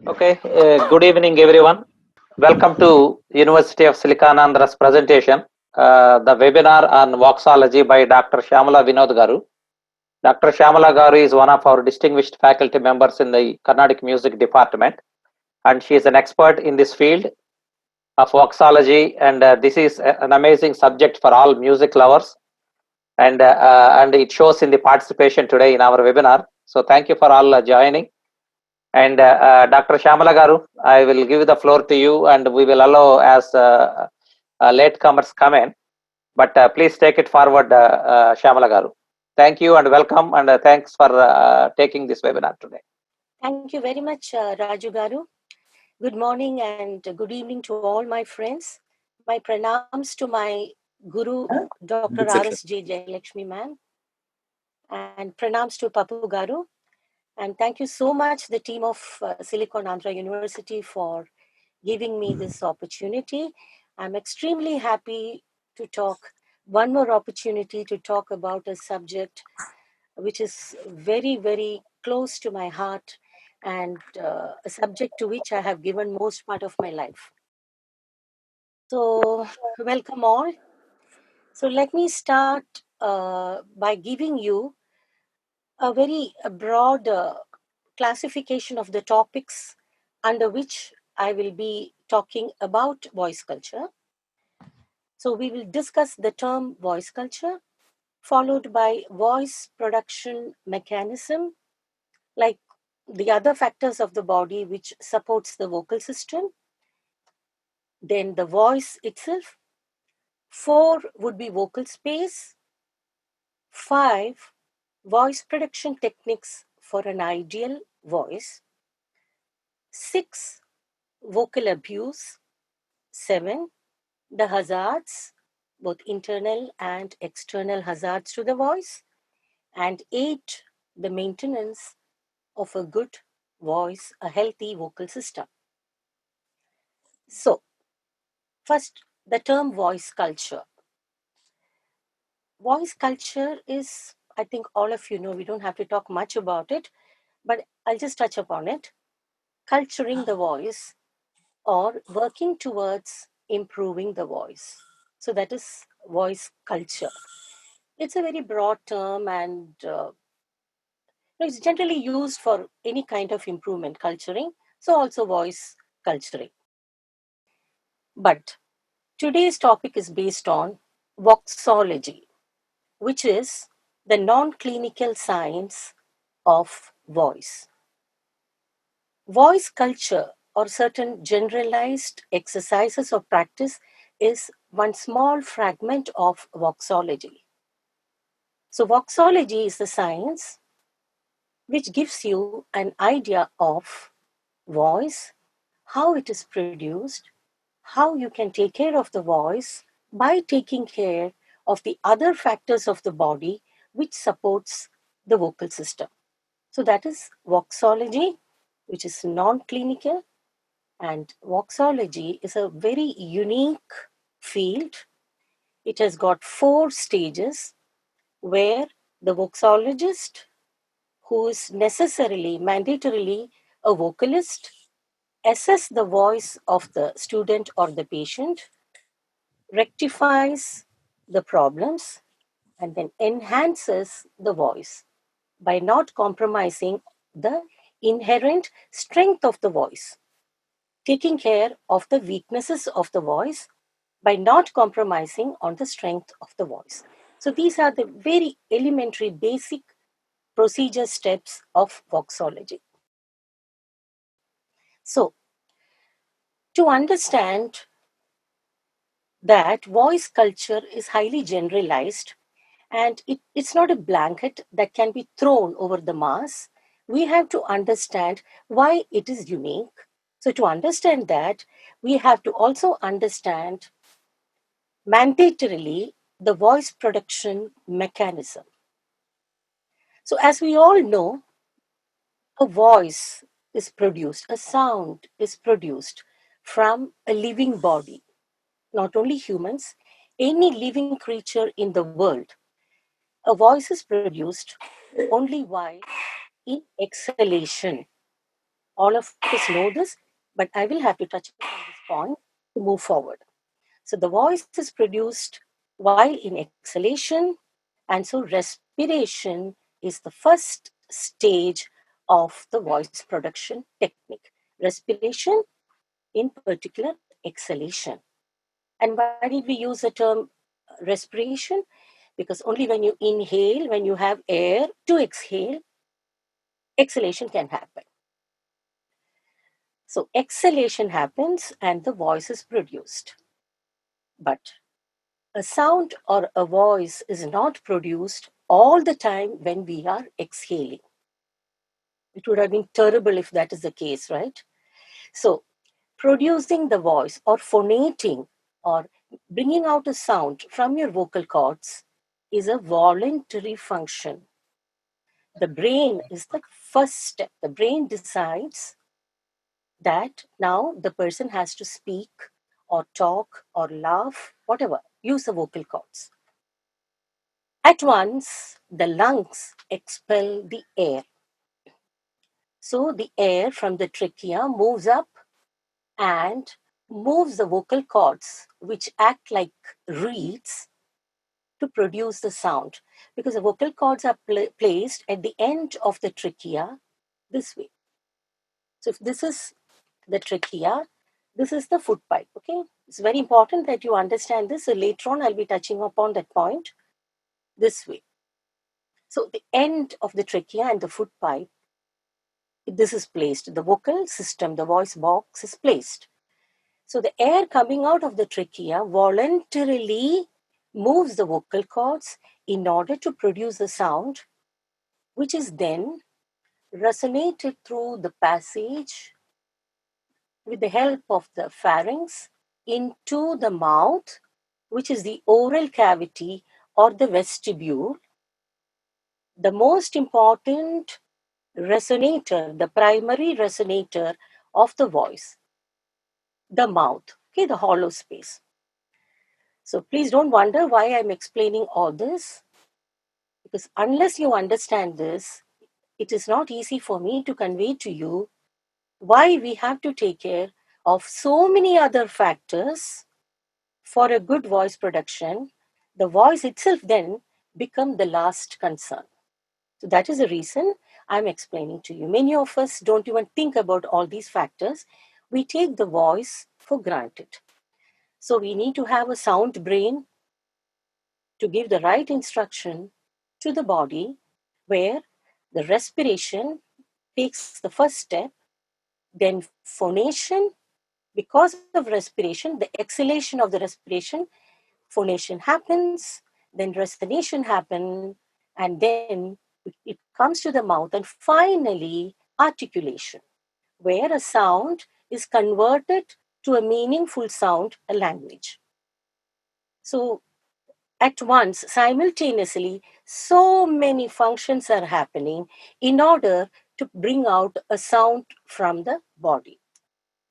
Okay, good evening, everyone. Welcome to University of Silicanandra's presentation, the webinar on Voxology by Dr. Shyamala Vinod Garu. Dr. Shyamala Garu is one of our distinguished faculty members in the Carnatic music department, and she is an expert in this field of Voxology, and this is an amazing subject for all music lovers, and it shows in the participation today in our webinar. So thank you for all joining. And Dr. Shyamala Garu, I will give the floor to you, and we will allow as latecomers come in. But please take it forward, Shyamala Garu. Thank you and welcome, and thanks for taking this webinar today. Thank you very much, Raju Garu. Good morning and good evening to all my friends. My pranams to my Guru, Dr. R.S.J. Jayalakshmi Man, and pranams to Papu Garu. And thank you so much, the team of Silicon Andhra University, for giving me this opportunity. I'm extremely happy to talk, one more opportunity to talk about a subject which is very, very close to my heart and a subject to which I have given most part of my life. So, welcome all. So, let me start by giving you a very broad classification of the topics under which I will be talking about voice culture. So, we will discuss the term voice culture, followed by voice production mechanism, like the other factors of the body which supports the vocal system, then the voice itself. 4 would be vocal space. 5, voice production techniques for an ideal voice. 6, vocal abuse. 7, the hazards, both internal and external hazards to the voice. And 8, the maintenance of a good voice, a healthy vocal system. So, first, the term voice culture. Voice culture is, I think all of you know, we don't have to talk much about it, but I'll just touch upon it. Culturing the voice or working towards improving the voice. So that is voice culture. It's a very broad term and it's generally used for any kind of improvement, culturing, so also voice culturing. But today's topic is based on voxology, which is the non-clinical science of voice. Voice culture or certain generalized exercises of practice is one small fragment of voxology. So voxology is the science which gives you an idea of voice, how it is produced, how you can take care of the voice by taking care of the other factors of the body which supports the vocal system. So that is voxology, which is non-clinical, and voxology is a very unique field. It has got 4 stages where the voxologist, who is necessarily, mandatorily a vocalist, assess the voice of the student or the patient, rectifies the problems, and then enhances the voice by not compromising the inherent strength of the voice, taking care of the weaknesses of the voice by not compromising on the strength of the voice. So these are the very elementary basic procedure steps of voxology. So to understand that voice culture is highly generalized and it's not a blanket that can be thrown over the mass, we have to understand why it is unique. So to understand that, we have to also understand mandatorily the voice production mechanism. So as we all know, a voice is produced, a sound is produced from a living body. Not only humans, any living creature in the world. A voice is produced only while in exhalation. All of us know this, but I will have to touch upon this point to move forward. So the voice is produced while in exhalation, and so respiration is the first stage of the voice production technique. Respiration, in particular, exhalation. And why did we use the term respiration? Because only when you inhale, when you have air to exhale, exhalation can happen. So exhalation happens and the voice is produced. But a sound or a voice is not produced all the time when we are exhaling. It would have been terrible if that is the case, right? So producing the voice or phonating or bringing out a sound from your vocal cords is a voluntary function. The brain is the first step. The brain decides that now the person has to speak or talk or laugh, whatever, use the vocal cords. At once, the lungs expel the air. So the air from the trachea moves up and moves the vocal cords, which act like reeds, to produce the sound. Because the vocal cords are placed at the end of the trachea this way. So if this is the trachea, this is the foot pipe, okay? It's very important that you understand this. So later on, I'll be touching upon that point this way. So the end of the trachea and the foot pipe, this is placed. The vocal system, the voice box is placed. So the air coming out of the trachea voluntarily moves the vocal cords in order to produce the sound, which is then resonated through the passage with the help of the pharynx into the mouth, which is the oral cavity or the vestibule. The most important resonator, the primary resonator of the voice, the mouth, okay, the hollow space. So please don't wonder why I'm explaining all this, because unless you understand this, it is not easy for me to convey to you why we have to take care of so many other factors for a good voice production. The voice itself then become the last concern. So that is the reason I'm explaining to you. Many of us don't even think about all these factors. We take the voice for granted. So we need to have a sound brain to give the right instruction to the body, where the respiration takes the first step, then phonation. Because of respiration, the exhalation of the respiration, phonation happens, then resonation happens, and then it comes to the mouth, and finally articulation, where a sound is converted to a meaningful sound, a language. So at once, simultaneously, so many functions are happening in order to bring out a sound from the body.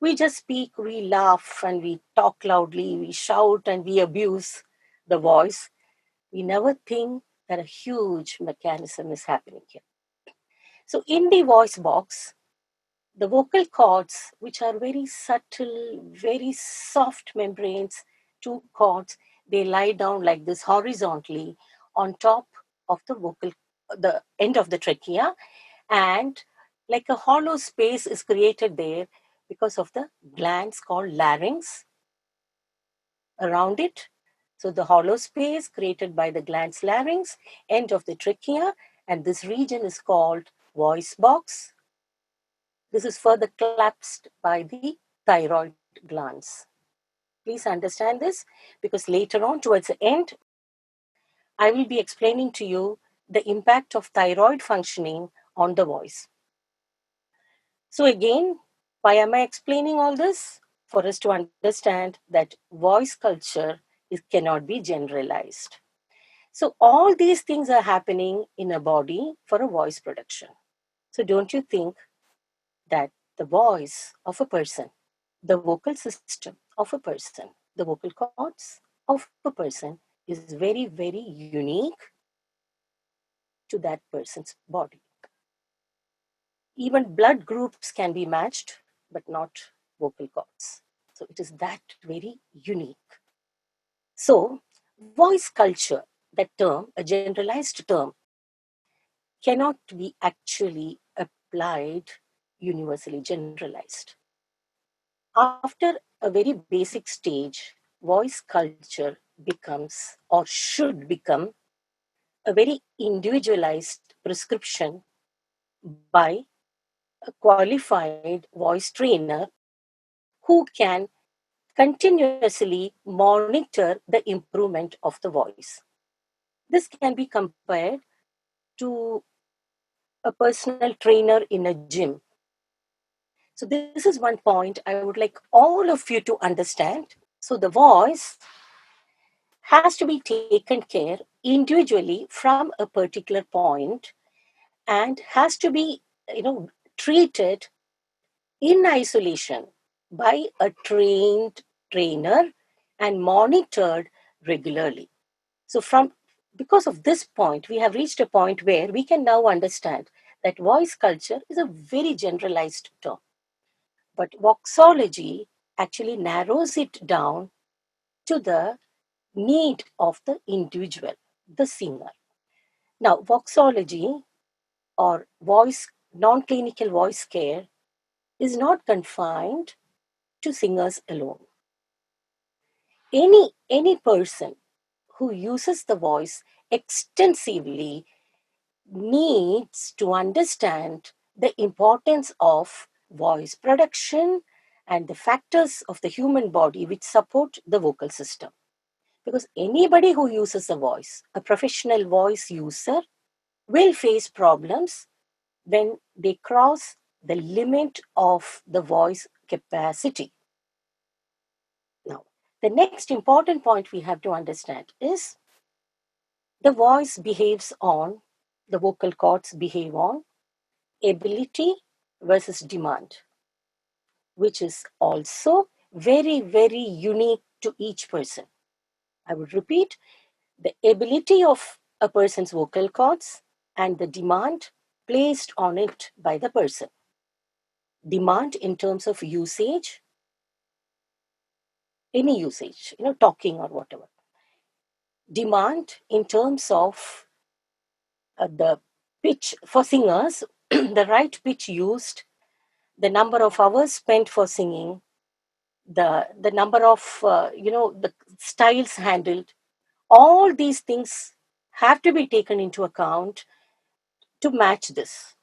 We just speak, we laugh, and we talk loudly, we shout, and we abuse the voice. We never think that a huge mechanism is happening here. So, in the voice box, the vocal cords, which are very subtle, very soft membranes, two cords, they lie down like this horizontally on top of the end of the trachea, and like a hollow space is created there because of the glands called larynx around it. So the hollow space created by the glands larynx, end of the trachea, and this region is called voice box. This is further collapsed by the thyroid glands. Please understand this, because later on, towards the end, I will be explaining to you the impact of thyroid functioning on the voice. So again, why am I explaining all this? For us to understand that voice culture cannot be generalized. So all these things are happening in a body for a voice production. So don't you think that the voice of a person, the vocal system of a person, the vocal cords of a person is very, very unique to that person's body? Even blood groups can be matched, but not vocal cords. So it is that very unique. So, voice culture, that term, a generalized term, cannot be actually applied universally generalized. After a very basic stage, voice culture becomes or should become a very individualized prescription by a qualified voice trainer who can continuously monitor the improvement of the voice. This can be compared to a personal trainer in a gym. So, this is one point I would like all of you to understand. So, the voice has to be taken care individually from a particular point and has to be, treated in isolation by a trained trainer and monitored regularly. So, from because of this point, we have reached a point where we can now understand that voice culture is a very generalized term. But voxology actually narrows it down to the need of the individual, the singer. Now, voxology or voice non-clinical voice care is not confined to singers alone. Any person who uses the voice extensively needs to understand the importance of voice production and the factors of the human body which support the vocal system. Because anybody who uses a voice, a professional voice user, will face problems when they cross the limit of the voice capacity. Now, the next important point we have to understand is the voice behaves on, the vocal cords behave on ability versus demand, which is also very, very unique to each person. I would repeat, the ability of a person's vocal cords and the demand placed on it by the person. Demand in terms of usage, any usage, talking or whatever. Demand in terms of the pitch for singers, the right pitch used, the number of hours spent for singing, the number of the styles handled. All these things have to be taken into account to match this.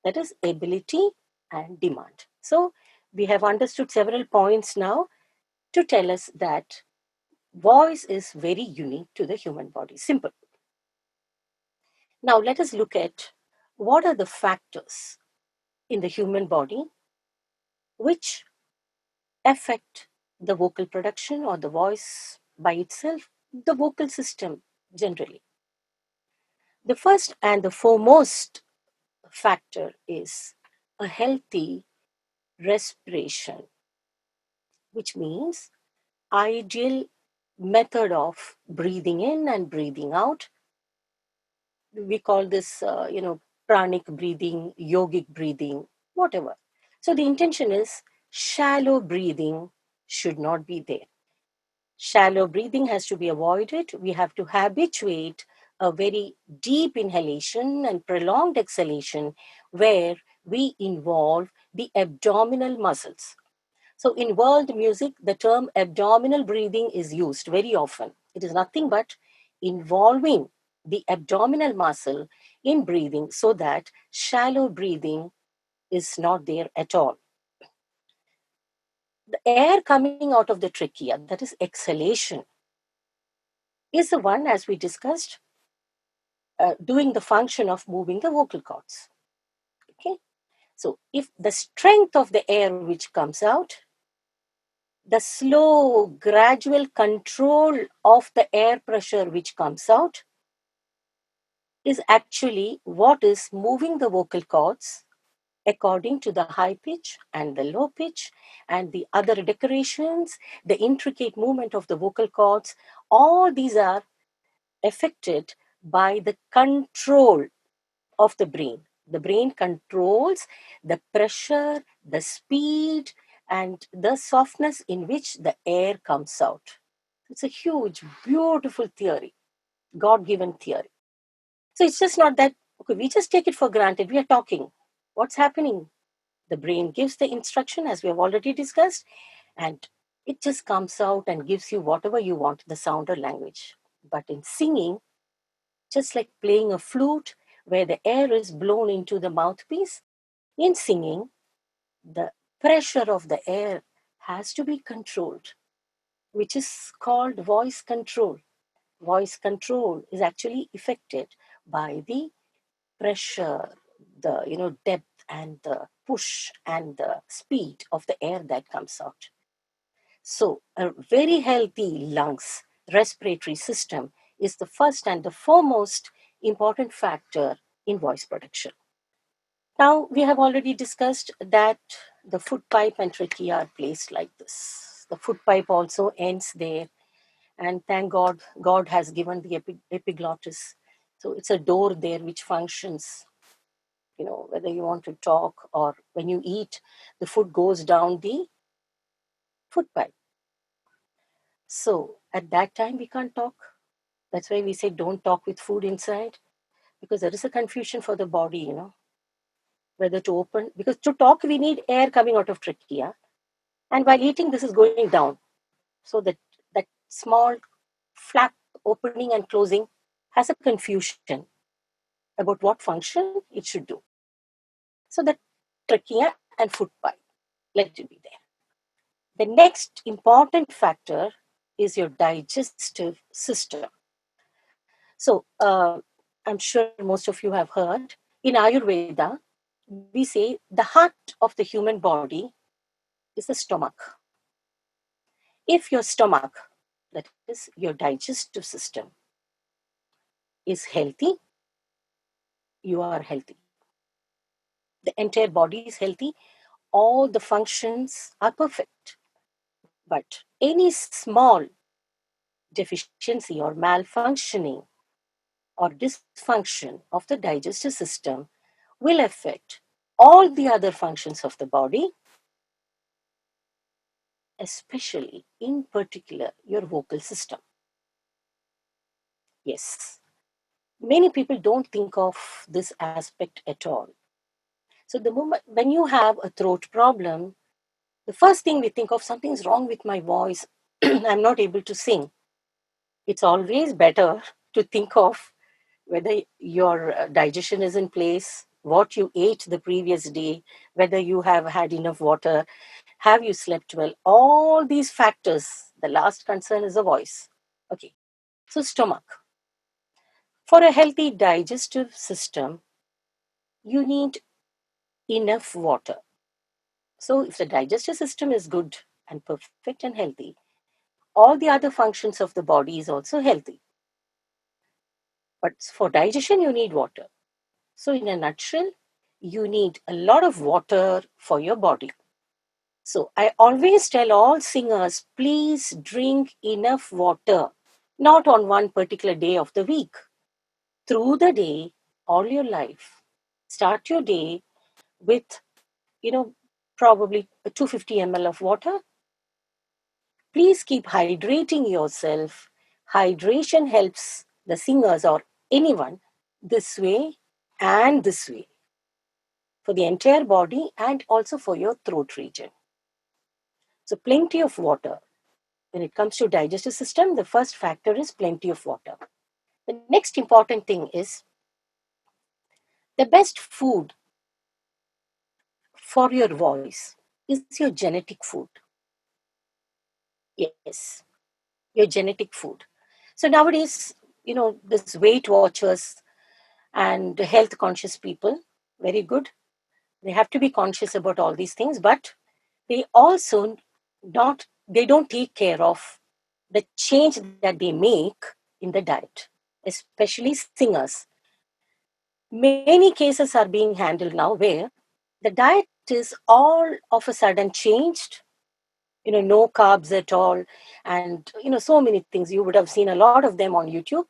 That is ability and demand. So we have understood several points now to tell us that voice is very unique to the human body. Simple. Now let us look at what are the factors in the human body which affect the vocal production or the voice by itself, the vocal system generally. The first and the foremost factor is a healthy respiration, which means ideal method of breathing in and breathing out. We call this, pranic breathing, yogic breathing, whatever. So the intention is shallow breathing should not be there. Shallow breathing has to be avoided. We have to habituate a very deep inhalation and prolonged exhalation where we involve the abdominal muscles. So, in world music, the term abdominal breathing is used very often. It is nothing but involving the abdominal muscle in breathing so that shallow breathing is not there at all. The air coming out of the trachea, that is exhalation, is the one, as we discussed, doing the function of moving the vocal cords. Okay, so if the strength of the air which comes out, the slow, gradual control of the air pressure which comes out is actually what is moving the vocal cords according to the high pitch and the low pitch and the other decorations, the intricate movement of the vocal cords. All these are affected by the control of the brain. The brain controls the pressure, the speed, and the softness in which the air comes out. It's a huge, beautiful theory, God given theory. So it's just not that, okay, we just take it for granted. We are talking. What's happening? The brain gives the instruction, as we have already discussed, and it just comes out and gives you whatever you want, the sound or language. But in singing, just like playing a flute where the air is blown into the mouthpiece, in singing, the pressure of the air has to be controlled, which is called voice control. Voice control is actually affected by the pressure, the depth and the push and the speed of the air that comes out. So a very healthy lungs, respiratory system is the first and the foremost important factor in voice production. Now, we have already discussed that the foot pipe and trachea are placed like this. The foot pipe also ends there, and thank God, God has given the epiglottis. So it's a door there which functions. Whether you want to talk or when you eat, the food goes down the foot pipe. So at that time, we can't talk. That's why we say don't talk with food inside, because there is a confusion for the body, whether to open. Because to talk, we need air coming out of trachea. And while eating, this is going down. So that small flap opening and closing has a confusion about what function it should do. So that trachea and foot pipe, let it be there. The next important factor is your digestive system. So I'm sure most of you have heard in Ayurveda, we say the heart of the human body is the stomach. If your stomach, that is your digestive system, is healthy, you are healthy. The entire body is healthy, all the functions are perfect. But any small deficiency or malfunctioning or dysfunction of the digestive system will affect all the other functions of the body, especially, in particular, your vocal system. Yes, many people don't think of this aspect at all. So the moment when you have a throat problem, the first thing we think of, something's wrong with my voice, I'm not able to sing. It's always better to think of whether your digestion is in place, what you ate the previous day, whether you have had enough water, have you slept well, all these factors. The last concern is the voice. Okay, so stomach. For a healthy digestive system, you need enough water. So if the digestive system is good and perfect and healthy, all the other functions of the body is also healthy. But for digestion, you need water. So in a nutshell, you need a lot of water for your body. So I always tell all singers, please drink enough water, not on one particular day of the week. Through the day, all your life. Start your day with, probably 250 ml of water. Please keep hydrating yourself. Hydration helps the singers or anyone this way and this way, for the entire body and also for your throat region. So plenty of water. When it comes to digestive system, the first factor is plenty of water. The next important thing is the best food for your voice is your genetic food. Yes, your genetic food. So nowadays, this Weight Watchers and health conscious people, very good. They have to be conscious about all these things, but they also they don't take care of the change that they make in the diet, especially singers. Many cases are being handled now where the diet is all of a sudden changed, no carbs at all, and so many things. You would have seen a lot of them on YouTube.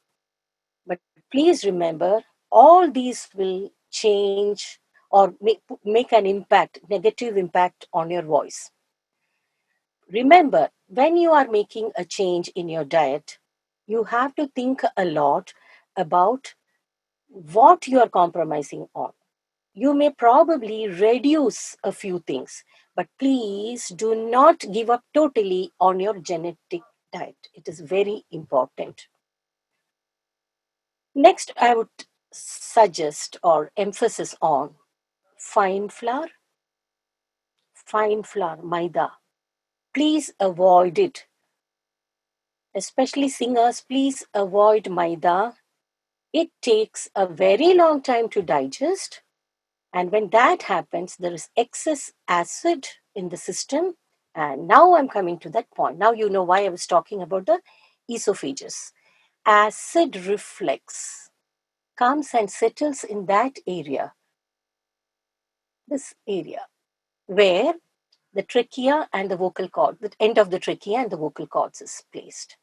But please remember, all these will change or make an impact, negative impact on your voice. Remember, when you are making a change in your diet, you have to think a lot about what you are compromising on. You may probably reduce a few things, but please do not give up totally on your genetic diet. It is very important. Next, I would suggest or emphasis on fine flour, maida. Please avoid it. Especially singers, please avoid maida. It takes a very long time to digest. And when that happens, there is excess acid in the system. And now I'm coming to that point. Now you know why I was talking about the esophagus. Acid reflex comes and settles in that area, this area, where the trachea and the vocal cord, the end of the trachea and the vocal cords is placed.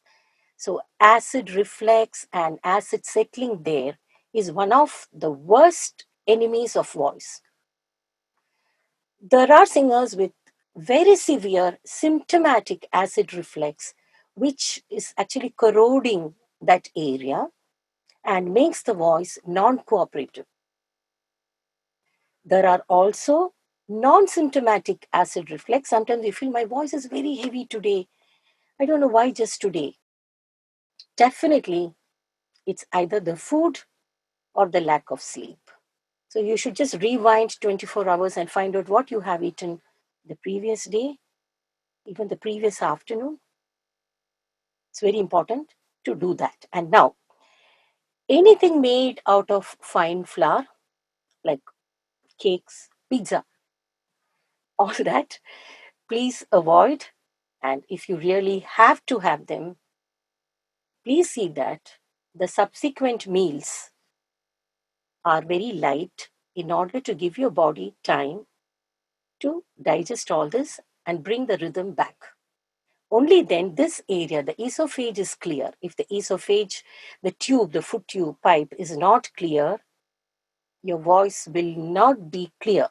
So acid reflex and acid settling there is one of the worst enemies of voice. There are singers with very severe symptomatic acid reflex, which is actually corroding that area and makes the voice non-cooperative. There are also non-symptomatic acid reflex. Sometimes you feel my voice is very heavy today. I don't know why just today. Definitely, it's either the food or the lack of sleep. So you should just rewind 24 hours and find out what you have eaten the previous day, even the previous afternoon. It's very important to do that. And now, anything made out of fine flour, like cakes, pizza, all that, please avoid. And if you really have to have them, please see that the subsequent meals are very light in order to give your body time to digest all this and bring the rhythm back. Only then this area, the esophagus, is clear. If the esophagus, the tube, the food tube pipe is not clear, your voice will not be clear.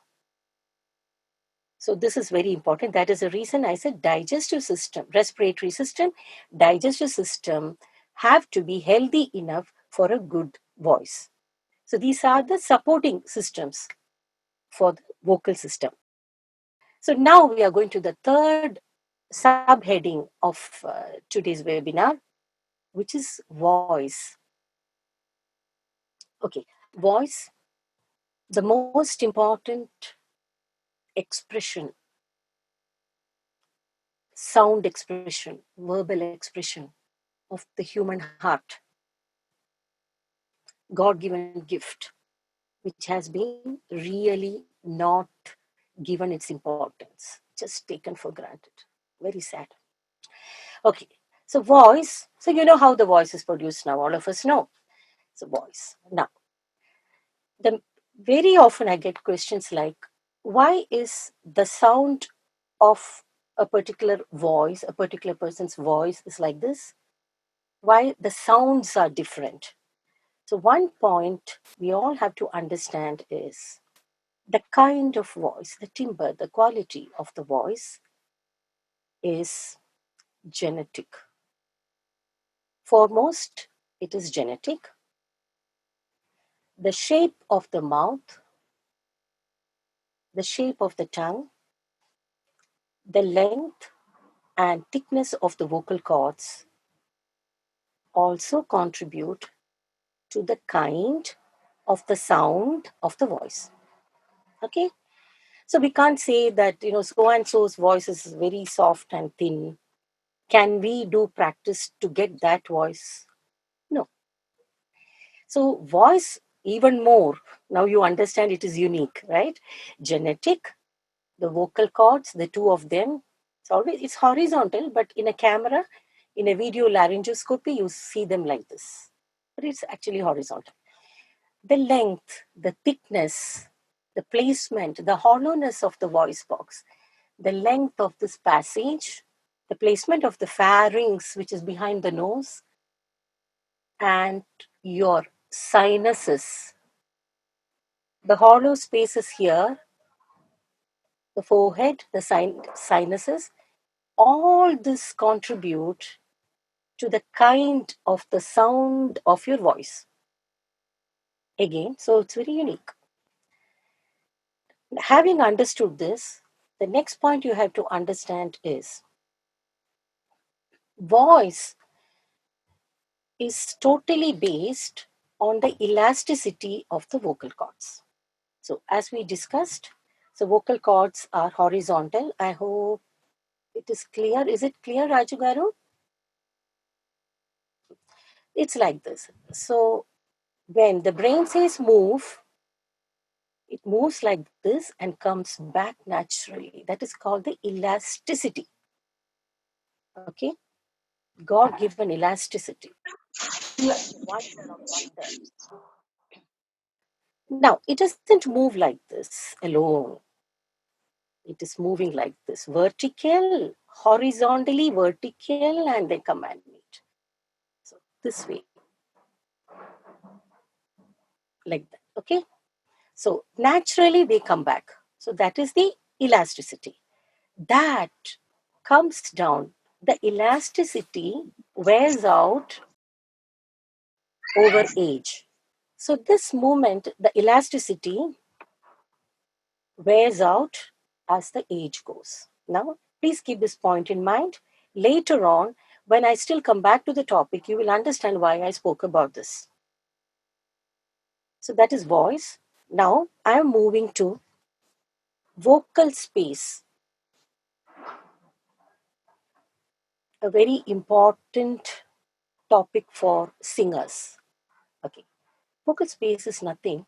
So this is very important. That is the reason I said digestive system, respiratory system, digestive system have to be healthy enough for a good voice. So these are the supporting systems for the vocal system. So now we are going to the third subheading of today's webinar, which is voice. Okay, voice, the most important expression, sound expression, verbal expression of the human heart, God-given gift, which has been really not given its importance, just taken for granted. Very sad. Okay, so voice. So you know how the voice is produced now. All of us know. So voice. Now, very often I get questions like, why is the sound of a particular voice, a particular person's voice is like this? Why the sounds are different? So one point we all have to understand is the kind of voice, the timbre, the quality of the voice is genetic. Foremost, it is genetic. The shape of the mouth, the shape of the tongue, the length and thickness of the vocal cords also contribute to the kind of the sound of the voice. Okay? So we can't say that, so and so's voice is very soft and thin. Can we do practice to get that voice? No. So voice, even more, now you understand it is unique, right? Genetic, the vocal cords, the two of them, it's horizontal, but in a camera, in a video laryngoscopy, you see them like this. But it's actually horizontal. The length, the thickness, the placement, the hollowness of the voice box, the length of this passage, the placement of the pharynx, which is behind the nose, and your sinuses, The hollow spaces here, the forehead, the sinuses, all this contribute to the kind of the sound of your voice. Again, so it's very unique. Having understood this, the next point you have to understand is voice is totally based on the elasticity of the vocal cords. So, as we discussed, so vocal cords are horizontal. I hope it is clear. Is it clear, Raju Garu? It's like this. So, when the brain says move, it moves like this and comes back naturally. That is called the elasticity. Okay? God given elasticity. Wonder of wonders. Now, it doesn't move like this alone. It is moving like this, vertical, horizontally vertical, and they come and meet. So, this way, like that. Okay? So, naturally, they come back. So, that is the elasticity. That comes down. The elasticity wears out over age. So, this movement, the elasticity wears out as the age goes. Now, please keep this point in mind. Later on, when I still come back to the topic, you will understand why I spoke about this. So, that is voice. Now, I am moving to vocal space, a very important topic for singers. Okay, vocal space is nothing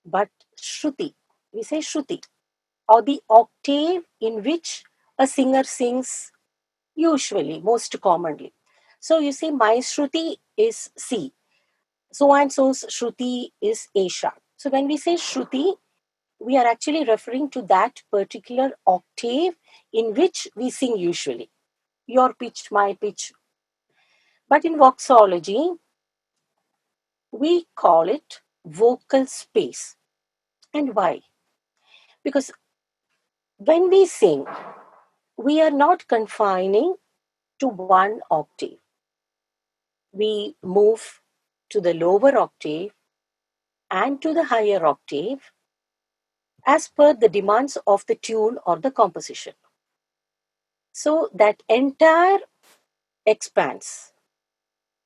but Shruti. We say Shruti, or the octave in which a singer sings usually, most commonly. So you see, my Shruti is C. So and so's Shruti is A sharp. So when we say Shruti, we are actually referring to that particular octave in which we sing usually. Your pitch, my pitch. But in voxology, we call it vocal space. And why? Because when we sing, we are not confining to one octave. We move to the lower octave and to the higher octave as per the demands of the tune or the composition. So that entire expanse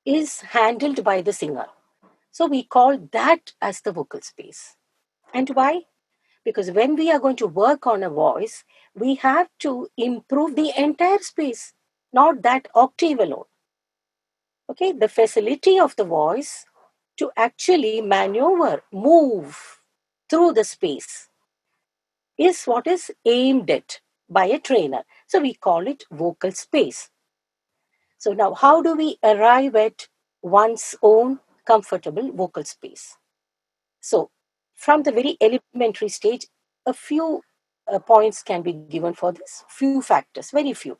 is handled by the singer. So we call that as the vocal space. And why? Because when we are going to work on a voice, we have to improve the entire space, not that octave alone. Okay, the facility of the voice to actually maneuver, move through the space is what is aimed at by a trainer. So we call it vocal space. So now, how do we arrive at one's own comfortable vocal space? So, from the very elementary stage, a few points can be given for this, few factors, very few,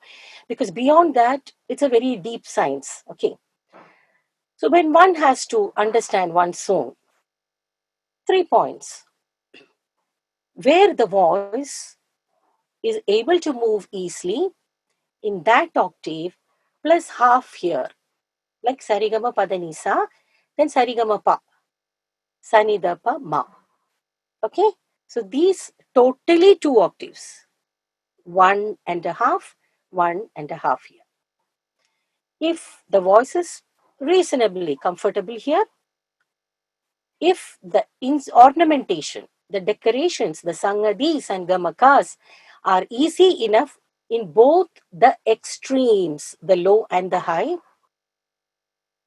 because beyond that, it's a very deep science. Okay. So, when one has to understand one's own, 3 points where the voice is able to move easily in that octave plus half here, like sarigama padanisa, then sarigama pa, sanidapa ma. Okay, so these totally 2 octaves, 1.5, 1.5 here. If the voice is reasonably comfortable here, if the ornamentation, the decorations, the sangadis and gamakas are easy enough in both the extremes, the low and the high.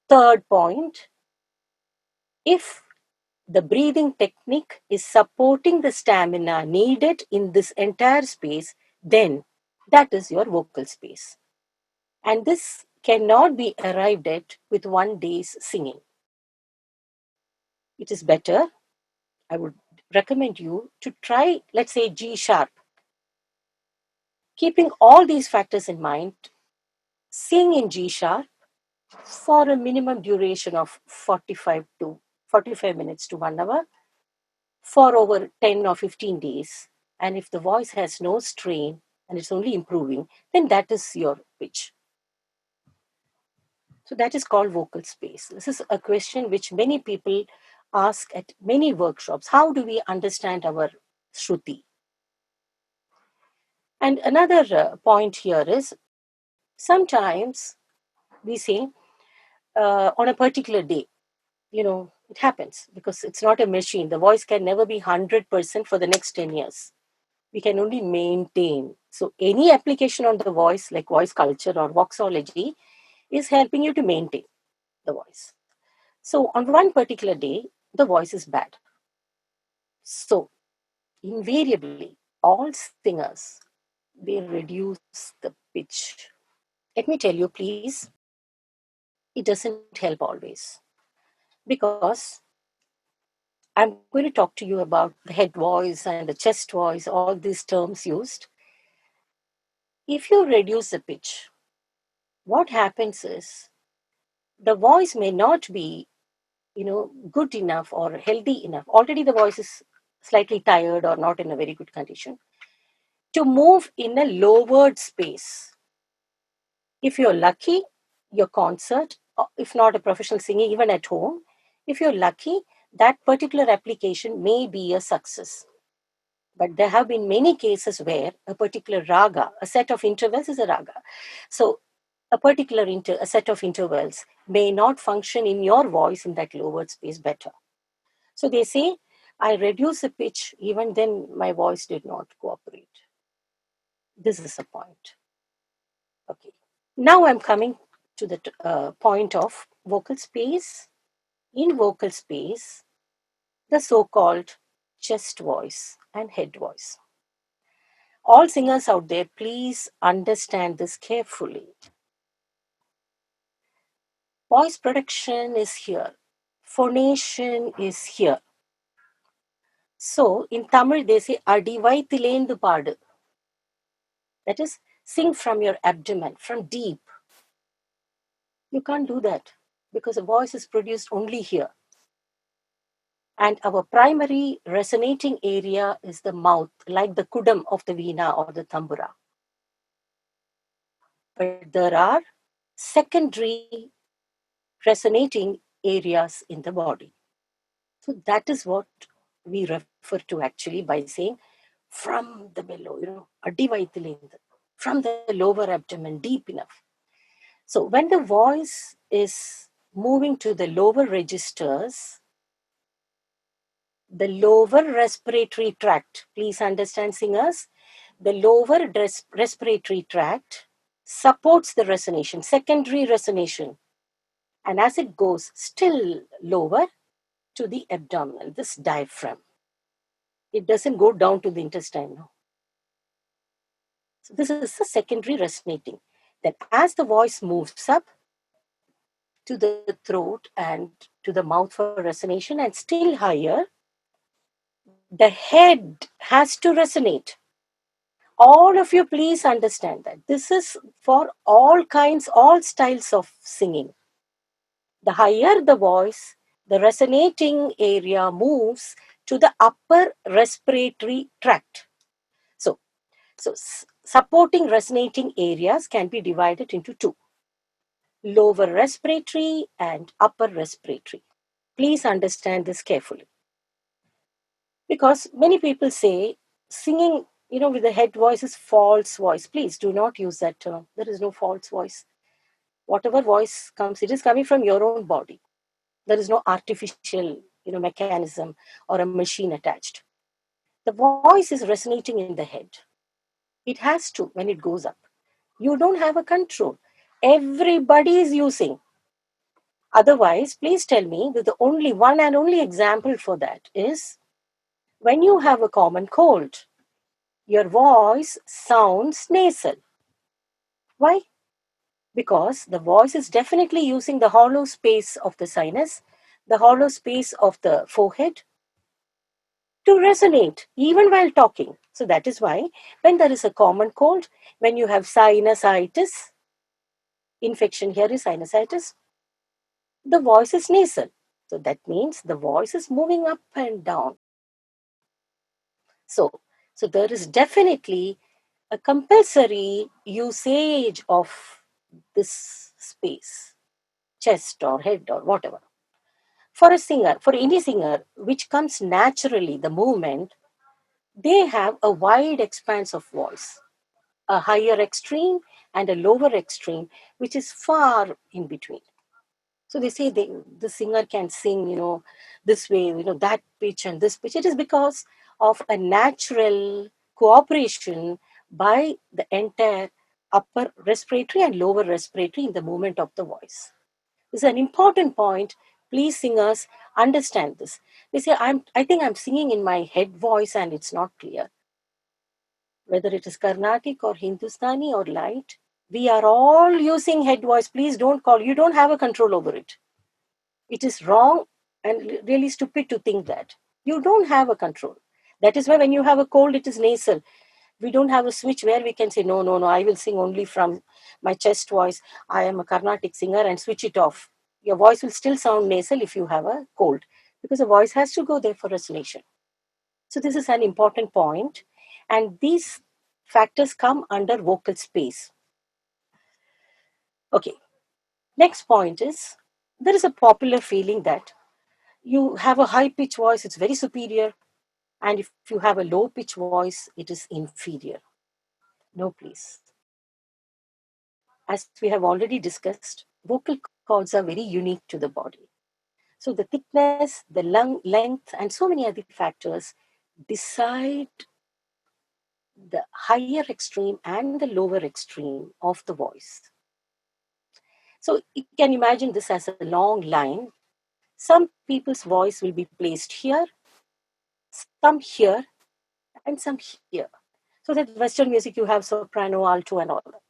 Third point, if the breathing technique is supporting the stamina needed in this entire space, then that is your vocal space. And this cannot be arrived at with one day's singing. It is better, I would recommend you to try, let's say, G sharp. Keeping all these factors in mind, sing in G sharp for a minimum duration of 45 minutes to 1 hour for over 10 or 15 days, and if the voice has no strain and it's only improving, then that is your pitch. So that is called vocal space. This is a question which many people ask at many workshops. How do we understand our Shruti? And another point here is sometimes we say on a particular day, it happens because it's not a machine. The voice can never be 100% for the next 10 years. We can only maintain. So any application on the voice, like voice culture or voxology, is helping you to maintain the voice. So on one particular day, the voice is bad. So invariably, all singers, they reduce the pitch. Let me tell you, please, it doesn't help always. Because I'm going to talk to you about the head voice and the chest voice, all these terms used. If you reduce the pitch, what happens is the voice may not be, good enough or healthy enough. Already the voice is slightly tired or not in a very good condition to move in a lowered space. If you're lucky, your concert, if not a professional singer, even at home, if you're lucky, that particular application may be a success. But there have been many cases where a particular raga, a set of intervals is a raga. So a particular a set of intervals may not function in your voice in that lowered space better. So they say, I reduce the pitch, even then my voice did not cooperate. This is a point. Okay. Now I'm coming to the point of vocal space. In vocal space, the so-called chest voice and head voice. All singers out there, please understand this carefully. Voice production is here. Phonation is here. So in Tamil, they say, Adivai Tilendu Padu. That is, sing from your abdomen, from deep. You can't do that because the voice is produced only here. And our primary resonating area is the mouth, like the kudam of the veena or the tambura. But there are secondary resonating areas in the body. So that is what we refer to actually by saying from the below, from the lower abdomen, deep enough. So when the voice is moving to the lower registers, the lower respiratory tract, please understand singers, the lower respiratory tract supports the resonation, secondary resonation. And as it goes still lower to the abdominal, this diaphragm, it doesn't go down to the intestine now. So this is the secondary resonating. Then as the voice moves up to the throat and to the mouth for resonation and still higher, the head has to resonate. All of you, please understand that this is for all kinds, all styles of singing. The higher the voice, the resonating area moves to the upper respiratory tract. So supporting resonating areas can be divided into two: lower respiratory and upper respiratory. Please understand this carefully. Because many people say singing, with the head voice is false voice. Please do not use that term. There is no false voice. Whatever voice comes, it is coming from your own body. There is no artificial, mechanism or a machine attached. The voice is resonating in the head. It has to when it goes up. You don't have a control. Everybody is using. Otherwise, please tell me that the only one and only example for that is when you have a common cold, your voice sounds nasal. Why? Because the voice is definitely using the hollow space of the sinus, the hollow space of the forehead to resonate even while talking. So that is why when there is a common cold, when you have sinusitis, infection here is sinusitis, the voice is nasal. So that means the voice is moving up and down. So there is definitely a compulsory usage of this space, chest or head or whatever. For a singer, for any singer, which comes naturally, the movement, they have a wide expanse of voice, a higher extreme and a lower extreme, which is far in between. So they say the singer can sing, this way, that pitch and this pitch. It is because of a natural cooperation by the entire upper respiratory and lower respiratory in the movement of the voice. This is an important point. Please, singers, understand this. They say, I think I'm singing in my head voice and it's not clear. Whether it is Carnatic or Hindustani or light, we are all using head voice. Please don't call. You don't have a control over it. It is wrong and really stupid to think that. You don't have a control. That is why when you have a cold, it is nasal. We don't have a switch where we can say, no, no, no, I will sing only from my chest voice. I am a Carnatic singer and switch it off. Your voice will still sound nasal if you have a cold because the voice has to go there for resonation. So this is an important point. And these factors come under vocal space. Okay. Next point is there is a popular feeling that you have a high pitch voice, it's very superior. And if you have a low pitch voice, it is inferior. No, please. As we have already discussed, vocal cords are very unique to the body. So the thickness, the lung length, and so many other factors decide the higher extreme and the lower extreme of the voice. So you can imagine this as a long line. Some people's voice will be placed here, some here, and some here. So that Western music, you have soprano, alto, and all that.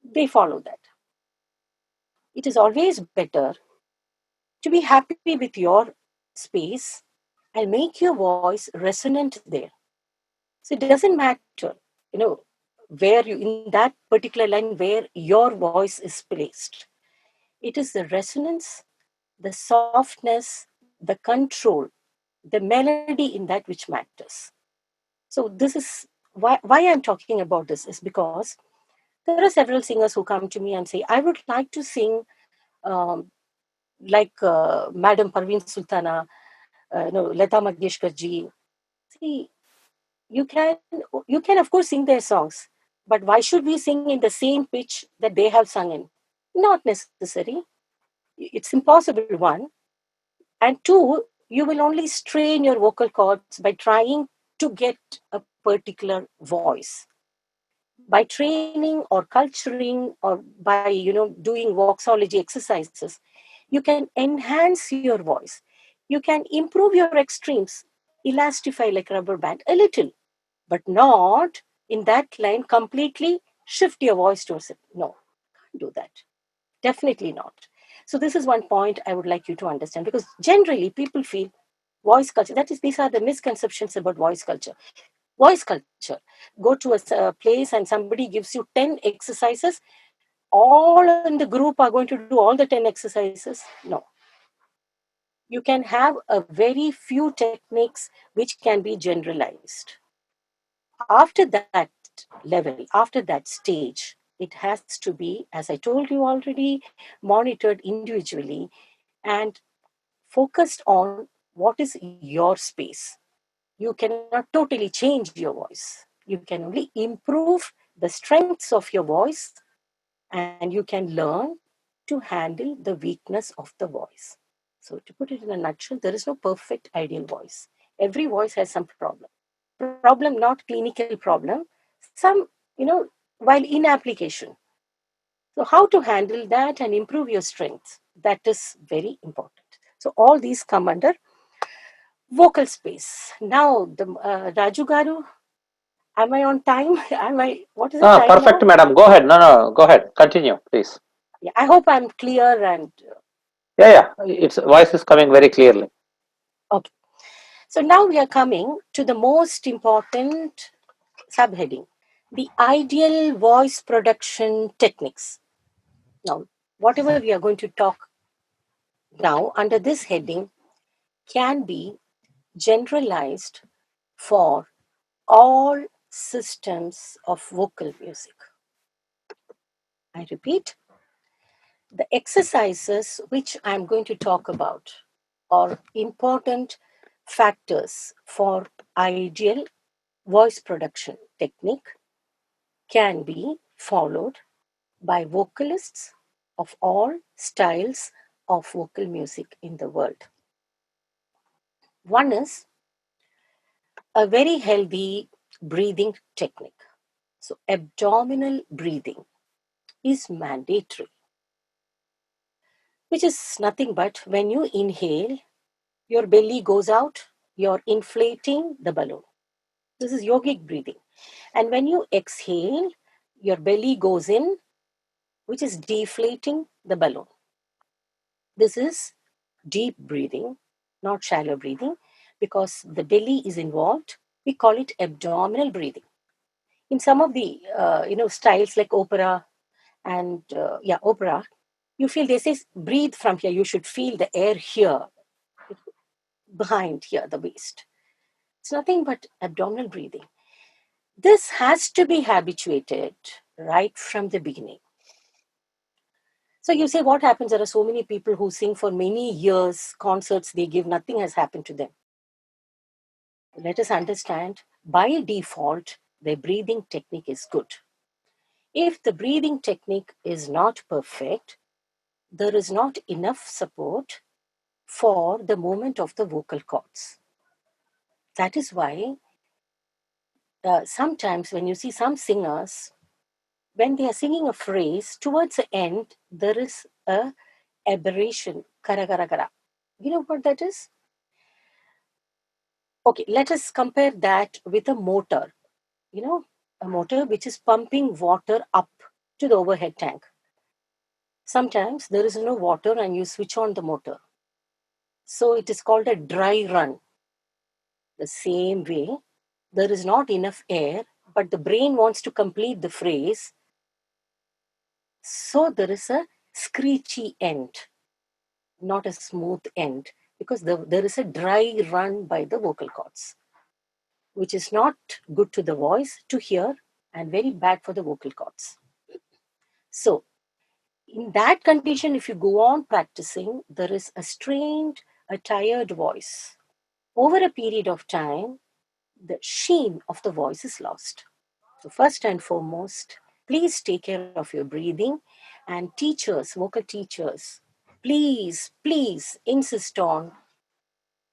They follow that. It is always better to be happy with your space and make your voice resonant there. So it doesn't matter, where you in that particular line where your voice is placed. It is the resonance, the softness, the control, the melody in that which matters. So this is why I'm talking about this is because there are several singers who come to me and say, I would like to sing um, like Madam Parveen Sultana, Lata Mangeshkar ji. See, you can you can of course sing their songs, but why should we sing in the same pitch that they have sung in? Not necessary. It's impossible, one. And two, you will only strain your vocal cords by trying to get a particular voice. By training or culturing or by doing voxology exercises, you can enhance your voice. You can improve your extremes, elastify like rubber band a little, but not in that line completely shift your voice to a no, can't do that. Definitely not. So this is one point I would like you to understand, because generally people feel voice culture, that is, these are the misconceptions about voice culture. Voice culture, go to a place and somebody gives you 10 exercises, all in the group are going to do all the 10 exercises. No. You can have a very few techniques which can be generalized. After that level, after that stage, it has to be, as I told you already, monitored individually and focused on what is your space. You cannot totally change your voice. You can only improve the strengths of your voice, and you can learn to handle the weakness of the voice. So, to put it in a nutshell, there is no perfect ideal voice. Every voice has some problem. Problem, not clinical problem, some, while in application. So, how to handle that and improve your strengths, that is very important. So, all these come under vocal space. Now, the Raju Garu, am I on time? What is the time Perfect, now? madam. Go ahead. No, no, go ahead. Continue, please. Yeah, I hope I'm clear and Yeah, yeah. Its voice is coming very clearly. okay. So now we are coming to the most important subheading, the ideal voice production techniques. Now, whatever we are going to talk now under this heading can be generalized for all systems of vocal music. I repeat, the exercises which I'm going to talk about are important factors for ideal voice production technique can be followed by vocalists of all styles of vocal music in the world. One is a very healthy breathing technique. So, abdominal breathing is mandatory, which is nothing but when you inhale, your belly goes out, you're inflating the balloon. This is yogic breathing. And when you exhale, your belly goes in, which is deflating the balloon. This is deep breathing, not shallow breathing, because the belly is involved. We call it abdominal breathing. In some of the styles like opera and opera, you feel they say breathe from here. You should feel the air here, behind here, the waist. It's nothing but abdominal breathing. This has to be habituated right from the beginning. So you say, what happens? There are so many people who sing for many years, concerts they give, nothing has happened to them. Let us understand, by default, the breathing technique is good. If the breathing technique is not perfect, there is not enough support for the movement of the vocal cords. That is why sometimes when you see some singers, when they are singing a phrase, towards the end, there is a aberration, kara kara kara. You know what that is? Okay, let us compare that with a motor. A motor which is pumping water up to the overhead tank. Sometimes there is no water and you switch on the motor. So it is called a dry run. The same way, there is not enough air, but the brain wants to complete the phrase. So there is a screechy end, not a smooth end, because there is a dry run by the vocal cords, which is not good to the voice to hear and very bad for the vocal cords. So in that condition, if you go on practicing, there is a strained, a tired voice. Over a period of time, the sheen of the voice is lost. So, first and foremost, please take care of your breathing. And teachers, vocal teachers, please insist on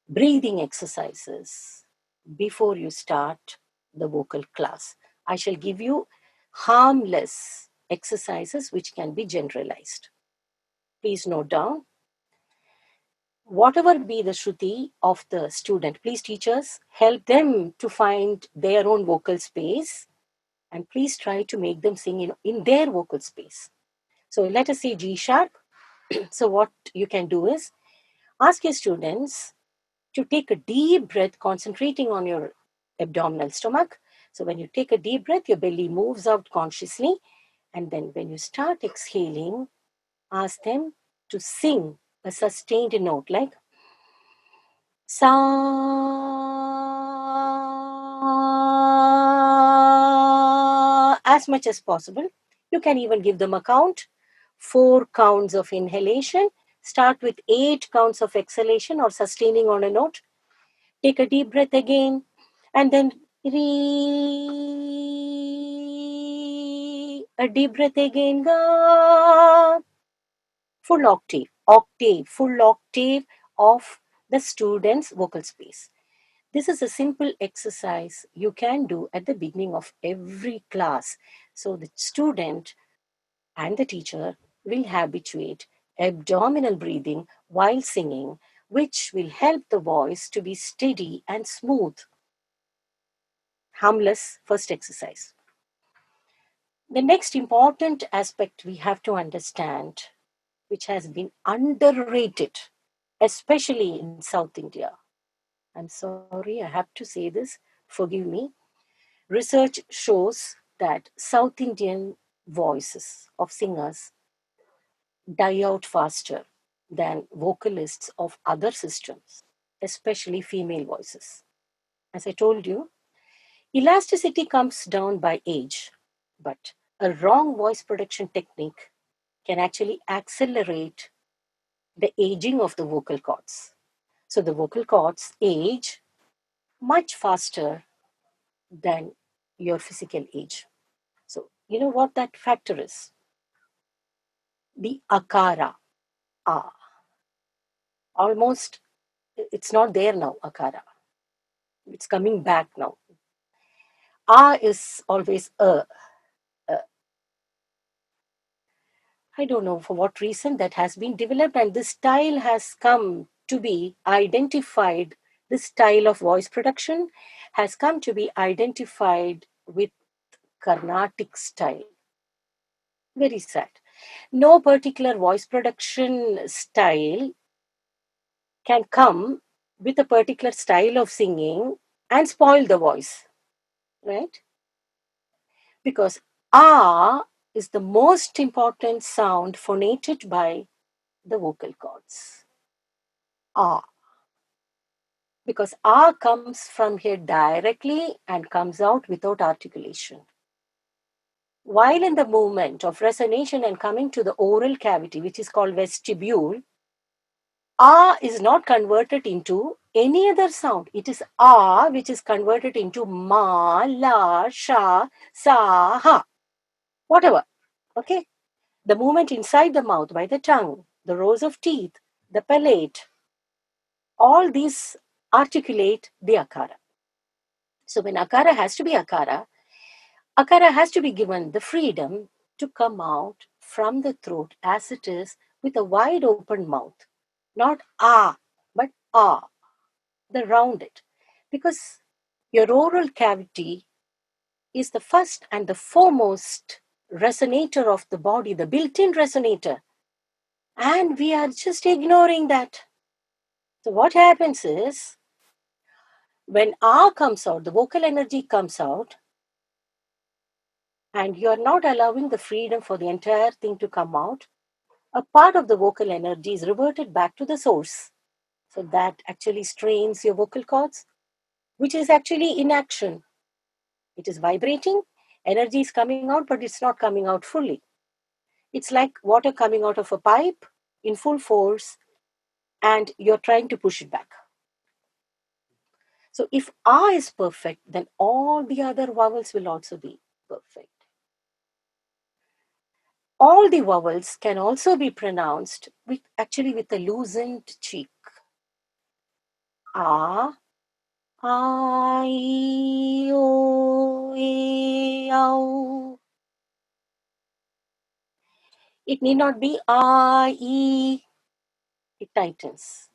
breathing exercises before you start the vocal class. I shall give you harmless exercises which can be generalized. Please note down. Whatever be the shruti of the student, please teachers help them to find their own vocal space and please try to make them sing in their vocal space. So let us say G sharp. So what you can do is ask your students to take a deep breath, concentrating on your abdominal stomach. So when you take a deep breath, your belly moves out consciously. And then when you start exhaling, ask them to sing a sustained note like sa, as much as possible. You can even give them a count, 4 counts of inhalation, start with 8 counts of exhalation or sustaining on a note. Take a deep breath again, and then a deep breath again, ga, full full octave of the student's vocal space. This is a simple exercise you can do at the beginning of every class. So the student and the teacher will habituate abdominal breathing while singing, which will help the voice to be steady and smooth. Harmless first exercise. The next important aspect we have to understand, which has been underrated, especially in South India. I'm sorry, I have to say this, forgive me. Research shows that South Indian voices of singers die out faster than vocalists of other systems, especially female voices. As I told you, elasticity comes down by age, but a wrong voice production technique can actually accelerate the aging of the vocal cords. So the vocal cords age much faster than your physical age. So, you know what that factor is? The akara, ah. Almost, it's not there now, akara. It's coming back now. Ah is always a. I don't know for what reason that has been developed, and this style has come to be identified. This style of voice production has come to be identified with Carnatic style. Very sad. No particular voice production style can come with a particular style of singing and spoil the voice, right? Because ah is the most important sound phonated by the vocal cords. Ah. Because ah comes from here directly and comes out without articulation. While in the movement of resonation and coming to the oral cavity, which is called vestibule, ah is not converted into any other sound. It is ah which is converted into ma, la, sha, sa, ha, whatever. Okay? The movement inside the mouth by the tongue, the rows of teeth, the palate, all these articulate the akara. So when akara has to be akara has to be given the freedom to come out from the throat as it is with a wide open mouth. Not ah, but ah, the rounded. Because your oral cavity is the first and the foremost resonator of the body, the built-in resonator. And we are just ignoring that. So what happens is, when ah comes out, the vocal energy comes out, and you are not allowing the freedom for the entire thing to come out, a part of the vocal energy is reverted back to the source. So that actually strains your vocal cords, which is actually inaction. It is vibrating, energy is coming out, but it's not coming out fully. It's like water coming out of a pipe in full force, and you're trying to push it back. So if ah is perfect, then all the other vowels will also be perfect. All the vowels can also be pronounced with a loosened cheek. Ah, I, O, E, O. It need not be I, E. It tightens.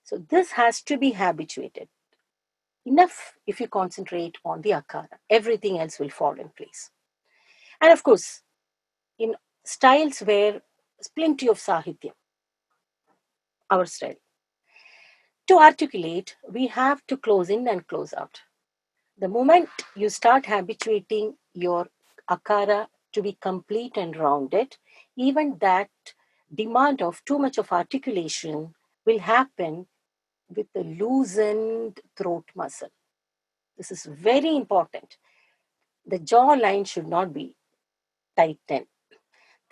So this has to be habituated. Enough if you concentrate on the akara. Everything else will fall in place. And of course, in styles where there's plenty of sahitya, our style, to articulate, we have to close in and close out. The moment you start habituating your akara to be complete and rounded, even that demand of too much of articulation will happen with the loosened throat muscle. This is very important. The jaw line should not be tightened.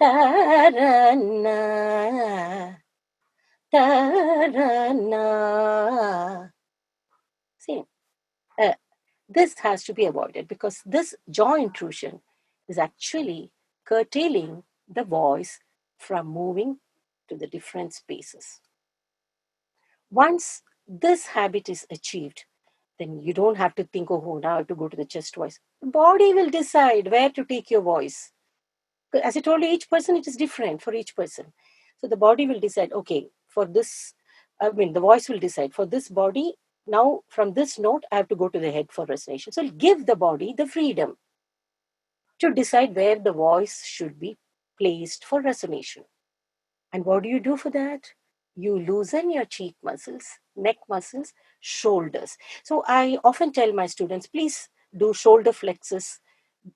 Ta-ra-na, ta-ra-na. See, this has to be avoided because this jaw intrusion is actually curtailing the voice from moving to the different spaces. Once this habit is achieved, then you don't have to think, oh, now I have to go to the chest voice. The body will decide where to take your voice. As I told you, each person, it is different for each person. So the body will decide, okay, for this, the voice will decide for this body. Now, from this note, I have to go to the head for resonation. So give the body the freedom to decide where the voice should be placed for resonation. And what do you do for that? You loosen your cheek muscles, neck muscles, shoulders. So I often tell my students, please do shoulder flexes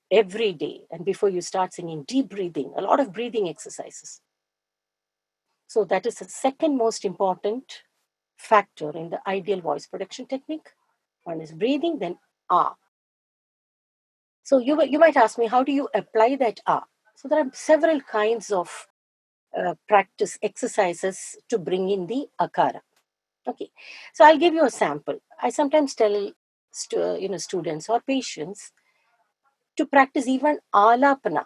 every day. And before you start singing, deep breathing, a lot of breathing exercises. So that is the second most important factor in the ideal voice production technique. One is breathing, then ah. So you might ask me, how do you apply that ah? So there are several kinds of practice exercises to bring in the akara. Okay, so I'll give you a sample. I sometimes tell students or patients to practice even alapana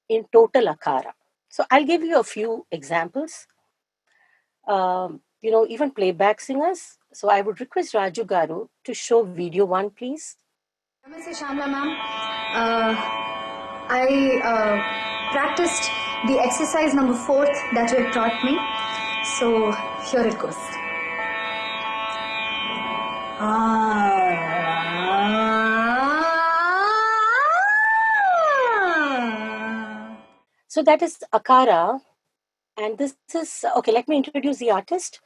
in total akara. So I'll give you a few examples. Even playback singers. So I would request Raju Garu to show video one, please. Namaste, Shamla ma'am. I practiced the exercise number 4 that you had taught me. So here it goes. So that is akara. And this is, okay, let me introduce the artist.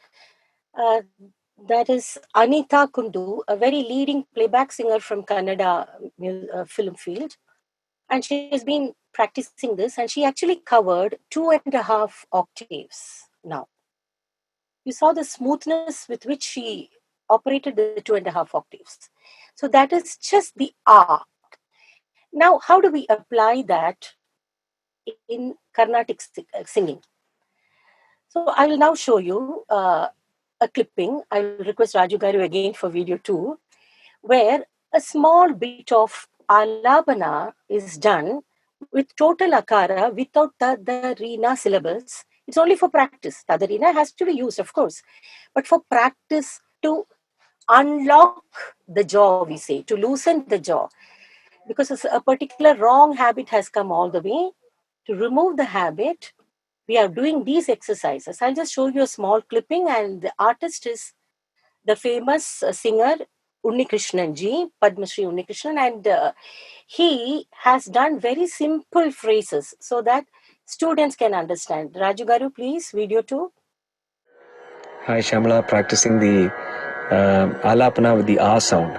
That is Anita Kundu, a very leading playback singer from Kannada film field. And she has been practicing this, and she actually covered 2.5 octaves now. You saw the smoothness with which she operated the 2.5 octaves. So that is just the ah. Now, how do we apply that in Carnatic singing? So I will now show you a clipping. I will request Raju Garu again for video 2, where a small bit of alabana is done with total akara without the rina syllables. It's only for practice. The rina has to be used, of course, but for practice to unlock the jaw, we say, to loosen the jaw, because a particular wrong habit has come all the way. To remove the habit, we are doing these exercises. I'll just show you a small clipping, and the artist is the famous singer Unnikrishnan ji, Padma Shri Unnikrishnan, and he has done very simple phrases so that students can understand. Raju Garu, please, video 2. Hi Shamla, practicing the alapana with the ah sound.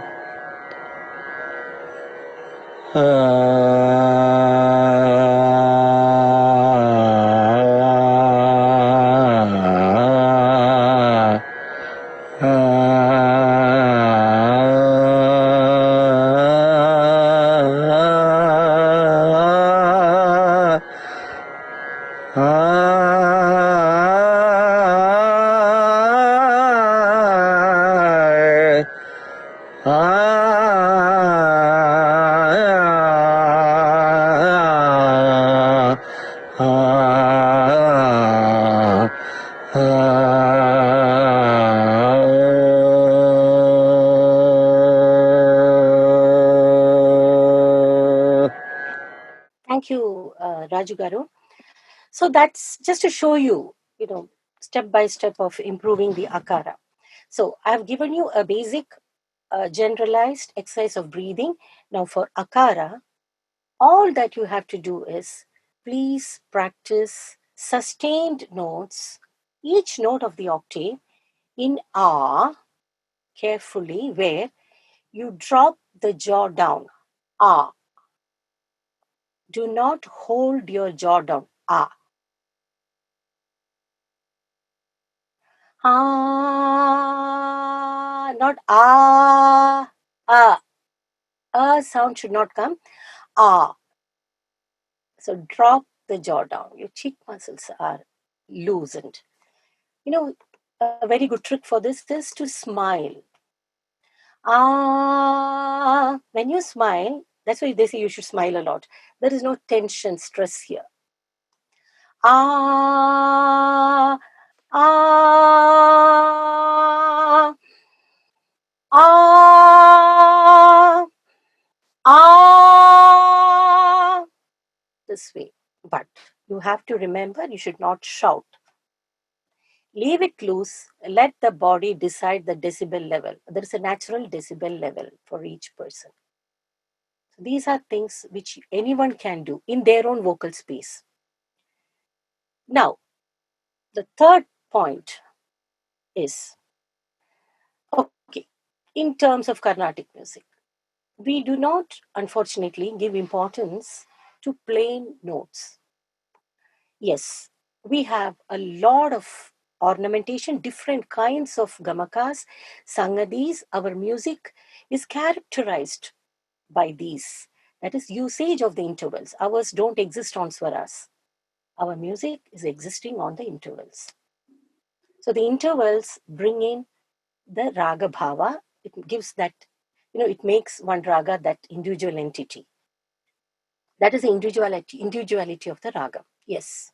Thank you, Raju Garu. So that's just to show you, step by step of improving the akara. So I've given you a basic generalized exercise of breathing. Now for akara, all that you have to do is please practice sustained notes, each note of the octave in ah, carefully, where you drop the jaw down. Ah. Do not hold your jaw down. Ah. Ah. Not ah. Ah. A sound should not come. Ah. So drop the jaw down. Your cheek muscles are loosened. A very good trick for this is to smile. Ah. When you smile, that's why they say you should smile a lot. There is no tension, stress here. Ah. Ah. Ah. Ah. This way. But you have to remember, you should not shout. Leave it loose. Let the body decide the decibel level. There is a natural decibel level for each person. So these are things which anyone can do in their own vocal space. Now, the third point is, okay, in terms of Carnatic music, we do not, unfortunately, give importance to plain notes. Yes, we have a lot of ornamentation, different kinds of gamakas, sangadis. Our music is characterized by these. That is usage of the intervals. Ours don't exist on swaras. Our music is existing on the intervals. So the intervals bring in the raga bhava. It gives that, it makes one raga that individual entity. That is the individuality of the raga. Yes.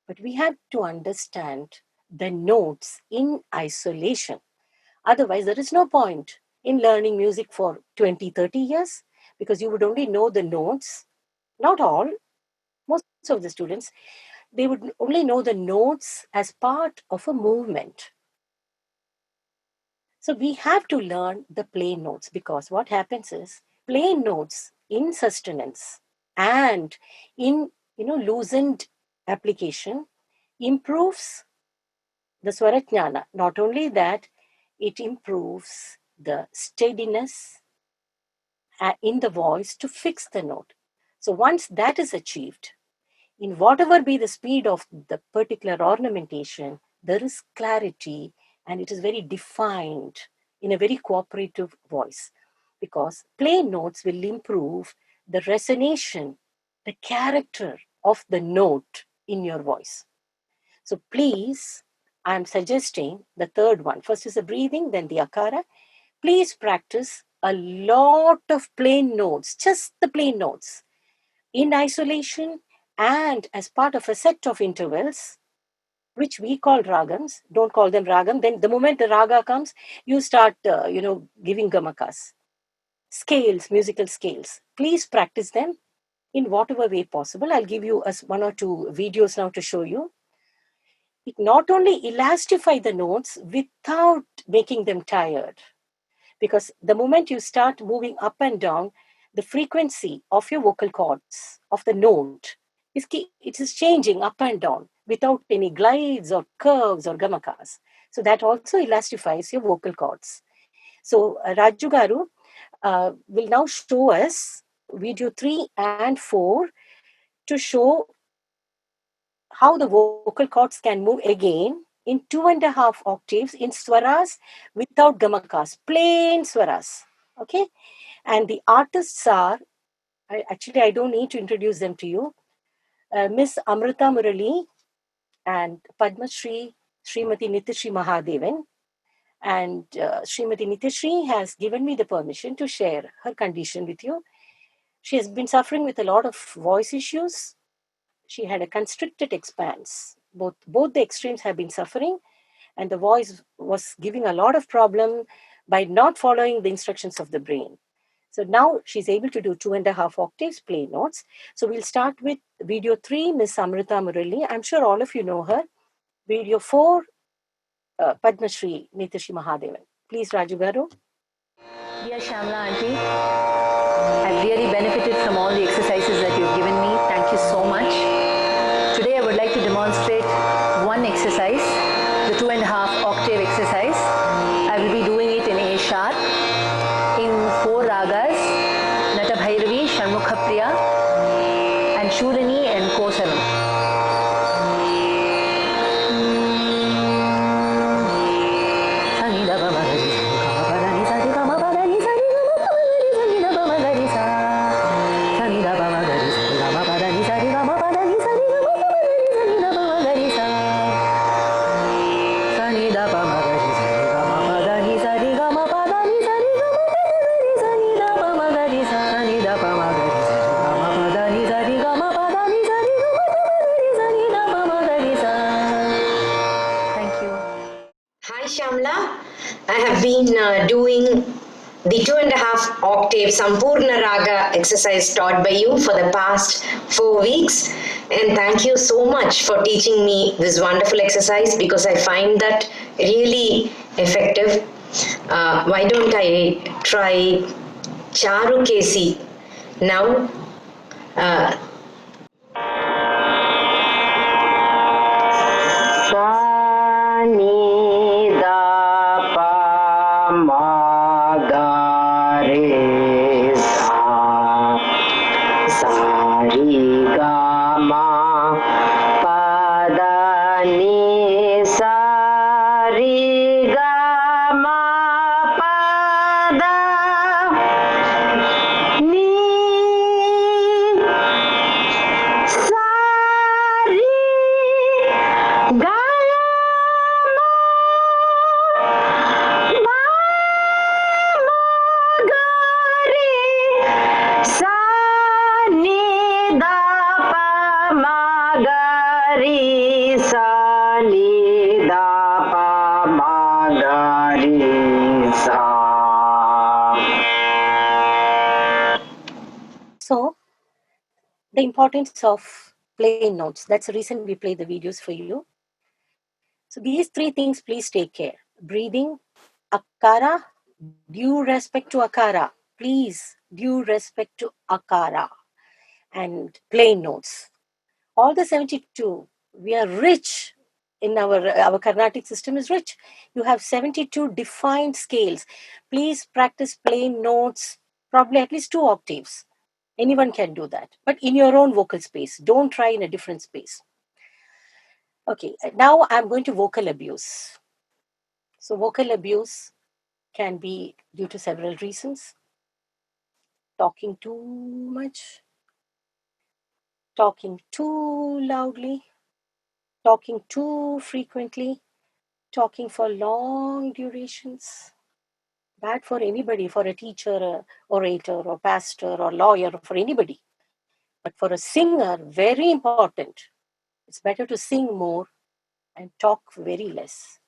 But we have to understand the notes in isolation. Otherwise, there is no point in learning music for 20, 30 years because you would only know the notes. Not all, most of the students, they would only know the notes as part of a movement. So we have to learn the plain notes because what happens is plain notes in sustenance and in loosened application improves the swarajnana. Not only that, it improves the steadiness in the voice to fix the note. So once that is achieved, in whatever be the speed of the particular ornamentation, there is clarity and it is very defined in a very cooperative voice because plain notes will improve the resonation, the character of the note in your voice. So please, I'm suggesting the third one. First is the breathing, then the akara. Please practice a lot of plain notes, just the plain notes, in isolation and as part of a set of intervals, which we call ragams. Don't call them ragam. Then the moment the raga comes, you start, giving gamakas, scales, musical scales. Please practice them in whatever way possible. I'll give you one or two videos now to show you. It not only elastify the notes without making them tired, because the moment you start moving up and down, the frequency of your vocal cords, of the note, it is changing up and down without any glides or curves or gamakas. So that also elastifies your vocal cords. So Raju Garu will now show us video 3 and 4 to show how the vocal cords can move again in 2.5 octaves in swaras without gamakas, plain swaras. Okay? And the artists are, I don't need to introduce them to you, Miss Amrita Murali and Padma Shri Srimati Nitishri Mahadevan. And Srimati Nitishri has given me the permission to share her condition with you. She has been suffering with a lot of voice issues. She had a constricted expanse. Both the extremes have been suffering, and the voice was giving a lot of problem by not following the instructions of the brain. So now she's able to do 2.5 octaves, plain notes. So we'll start with video 3, Miss Amrita Murali. I'm sure all of you know her. Video 4, Padma Shri Nitishi Mahadevan. Please, Raju Garu. Dear Shamla Auntie, I've really benefited from all the exercises that you've given me. Thank you so much. Today I would like to demonstrate one exercise, the 2.5 octave exercise. I will be doing it in A sharp, in 4 ragas, Nata Bhairavi, Shanmukhapriya, and Shulani and Kosalam. Doing the 2.5 octave Sampurna Raga exercise taught by you for the past 4 weeks, and thank you so much for teaching me this wonderful exercise because I find that really effective. Why don't I try Charu Kesi now? Sa the importance of plain notes. That's the reason we play the videos for you. So these three things, please take care. Breathing, akara, due respect to akara. Please, due respect to akara. And plain notes. All the 72, we are rich in our Carnatic system is rich. You have 72 defined scales. Please practice plain notes, probably at least 2 octaves. Anyone can do that, but in your own vocal space. Don't try in a different space. Okay, now I'm going to vocal abuse. So vocal abuse can be due to several reasons. Talking too much, talking too loudly, talking too frequently, talking for long durations. Bad for anybody, for a teacher, a orator, or pastor, or lawyer, for anybody. But for a singer, very important. It's better to sing more and talk very less.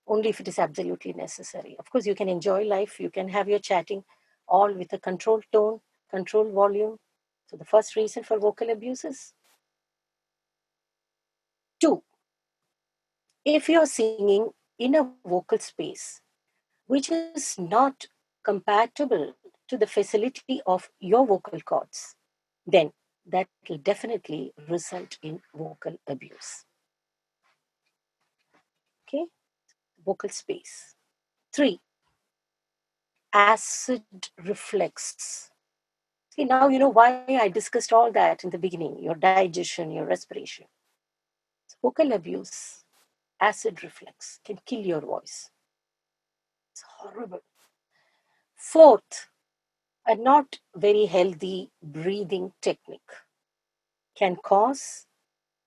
Only if it is absolutely necessary. Of course, you can enjoy life. You can have your chatting all with a controlled tone, controlled volume. So the first reason for vocal abuse is 2. If you're singing in a vocal space which is not compatible to the facility of your vocal cords, then that will definitely result in vocal abuse. Okay, vocal space. 3, acid reflex. See, now you know why I discussed all that in the beginning, your digestion, your respiration. So vocal abuse, acid reflex can kill your voice. It's horrible. 4th, a not very healthy breathing technique can cause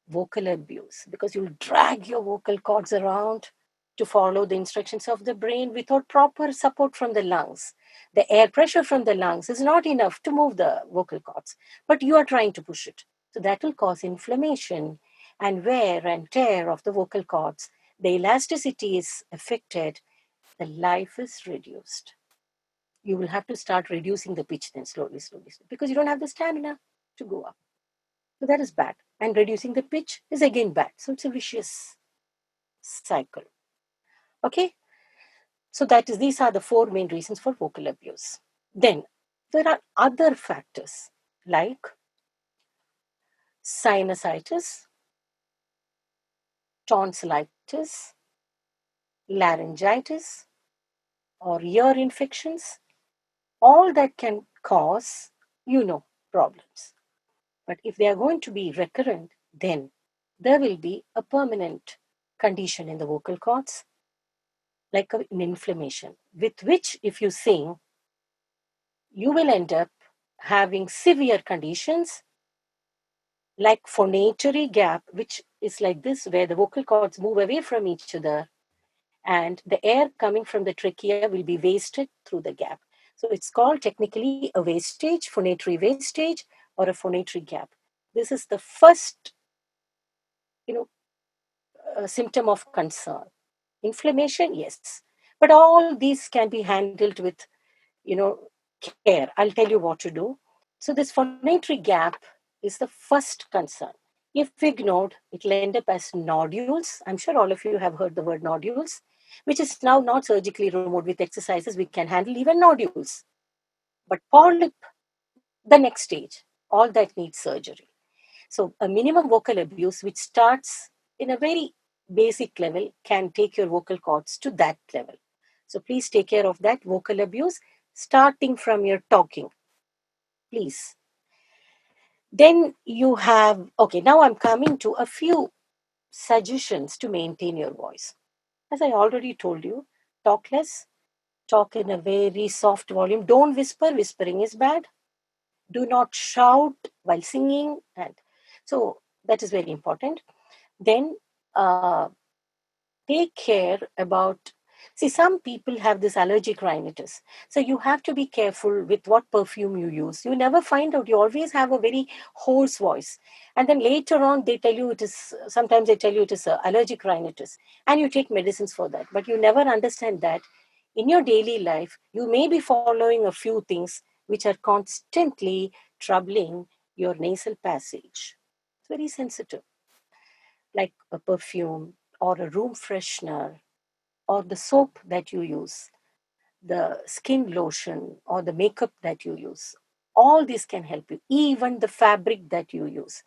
vocal abuse because you'll drag your vocal cords around to follow the instructions of the brain without proper support from the lungs. The air pressure from the lungs is not enough to move the vocal cords, but you are trying to push it. So that will cause inflammation and wear and tear of the vocal cords. The elasticity is affected. The life is reduced. You will have to start reducing the pitch then slowly, because you don't have the stamina to go up. So that is bad. And reducing the pitch is again bad. So it's a vicious cycle. Okay? So these are the 4 main reasons for vocal abuse. Then there are other factors like sinusitis, tonsillitis, laryngitis, or ear infections. All that can cause, problems. But if they are going to be recurrent, then there will be a permanent condition in the vocal cords, like an inflammation, with which if you sing, you will end up having severe conditions like phonatory gap, which is like this, where the vocal cords move away from each other and the air coming from the trachea will be wasted through the gap. So it's called technically a wastage, phonatory wastage, or a phonatory gap. This is the first, symptom of concern. Inflammation, yes. But all these can be handled with, care. I'll tell you what to do. So this phonatory gap is the first concern. If ignored, it will end up as nodules. I'm sure all of you have heard the word nodules, which is now not surgically removed. With exercises. We can handle even nodules. But polyp, the next stage, all that needs surgery. So a minimum vocal abuse, which starts in a very basic level, can take your vocal cords to that level. So please take care of that vocal abuse, starting from your talking. Please. Then you have, okay, now I'm coming to a few suggestions to maintain your voice. As I already told you, talk less, talk in a very soft volume. Don't whisper. Whispering is bad. Do not shout while singing. And so that is very important. Then take care about, some people have this allergic rhinitis. So you have to be careful with what perfume you use. You never find out. You always have a very hoarse voice. And then later on, sometimes they tell you it is allergic rhinitis. And you take medicines for that. But you never understand that in your daily life, you may be following a few things which are constantly troubling your nasal passage. It's very sensitive, like a perfume or a room freshener or the soap that you use, the skin lotion or the makeup that you use. All these can help you, even the fabric that you use.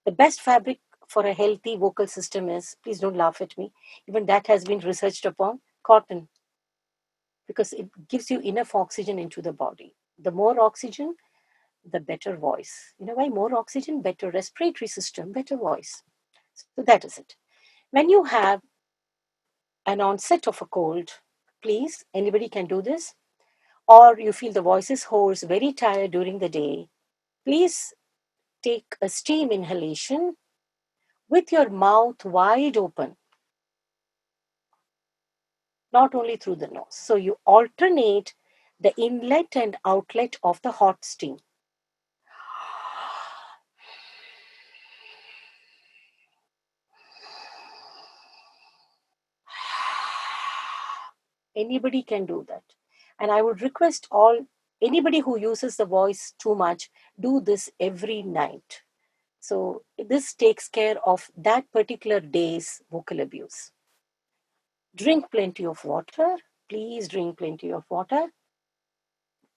The best fabric for a healthy vocal system is, please don't laugh at me, even that has been researched upon, cotton, because it gives you enough oxygen into the body. The more oxygen, the better voice. You know why? More oxygen, better respiratory system, better voice. So that is it. When you have an onset of a cold, please, anybody can do this, or you feel the voice is hoarse, very tired during the day, please take a steam inhalation with your mouth wide open, not only through the nose. So you alternate the inlet and outlet of the hot steam. Anybody can do that. And I would request anybody who uses the voice too much, do this every night. So this takes care of that particular day's vocal abuse. Drink plenty of water. Please drink plenty of water.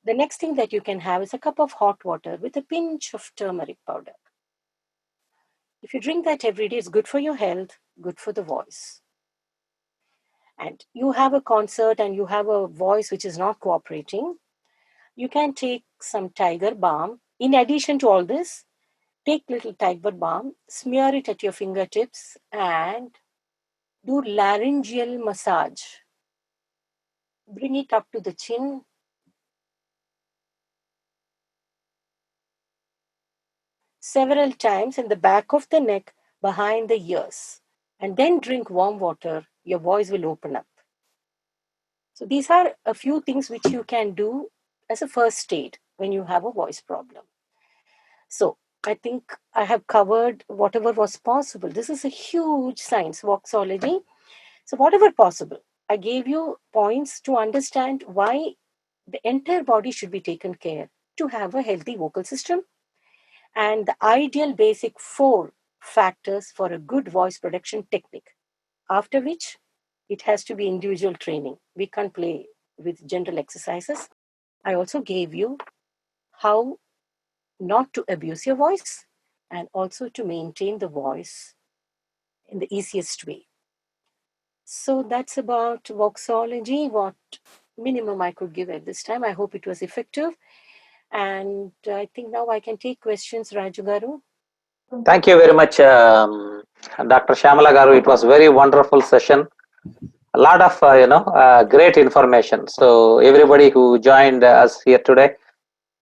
The next thing that you can have is a cup of hot water with a pinch of turmeric powder. If you drink that every day, it's good for your health, good for the voice. And you have a concert and you have a voice which is not cooperating, you can take some tiger balm. In addition to all this, take little tiger balm, smear it at your fingertips and do laryngeal massage. Bring it up to the chin. Several times in the back of the neck, behind the ears. And then drink warm water. Your voice will open up. So these are a few things which you can do as a first aid when you have a voice problem. So I think I have covered whatever was possible. This is a huge science, voxology. So whatever possible, I gave you points to understand why the entire body should be taken care to have a healthy vocal system, and the ideal basic 4 factors for a good voice production technique. After which, it has to be individual training. We can't play with general exercises. I also gave you how not to abuse your voice and also to maintain the voice in the easiest way. So that's about voxology, what minimum I could give at this time. I hope it was effective. And I think now I can take questions, Raju Garu. Thank you very much, Dr. Shamala Garu. It was very wonderful session. A lot of great information. So everybody who joined us here today,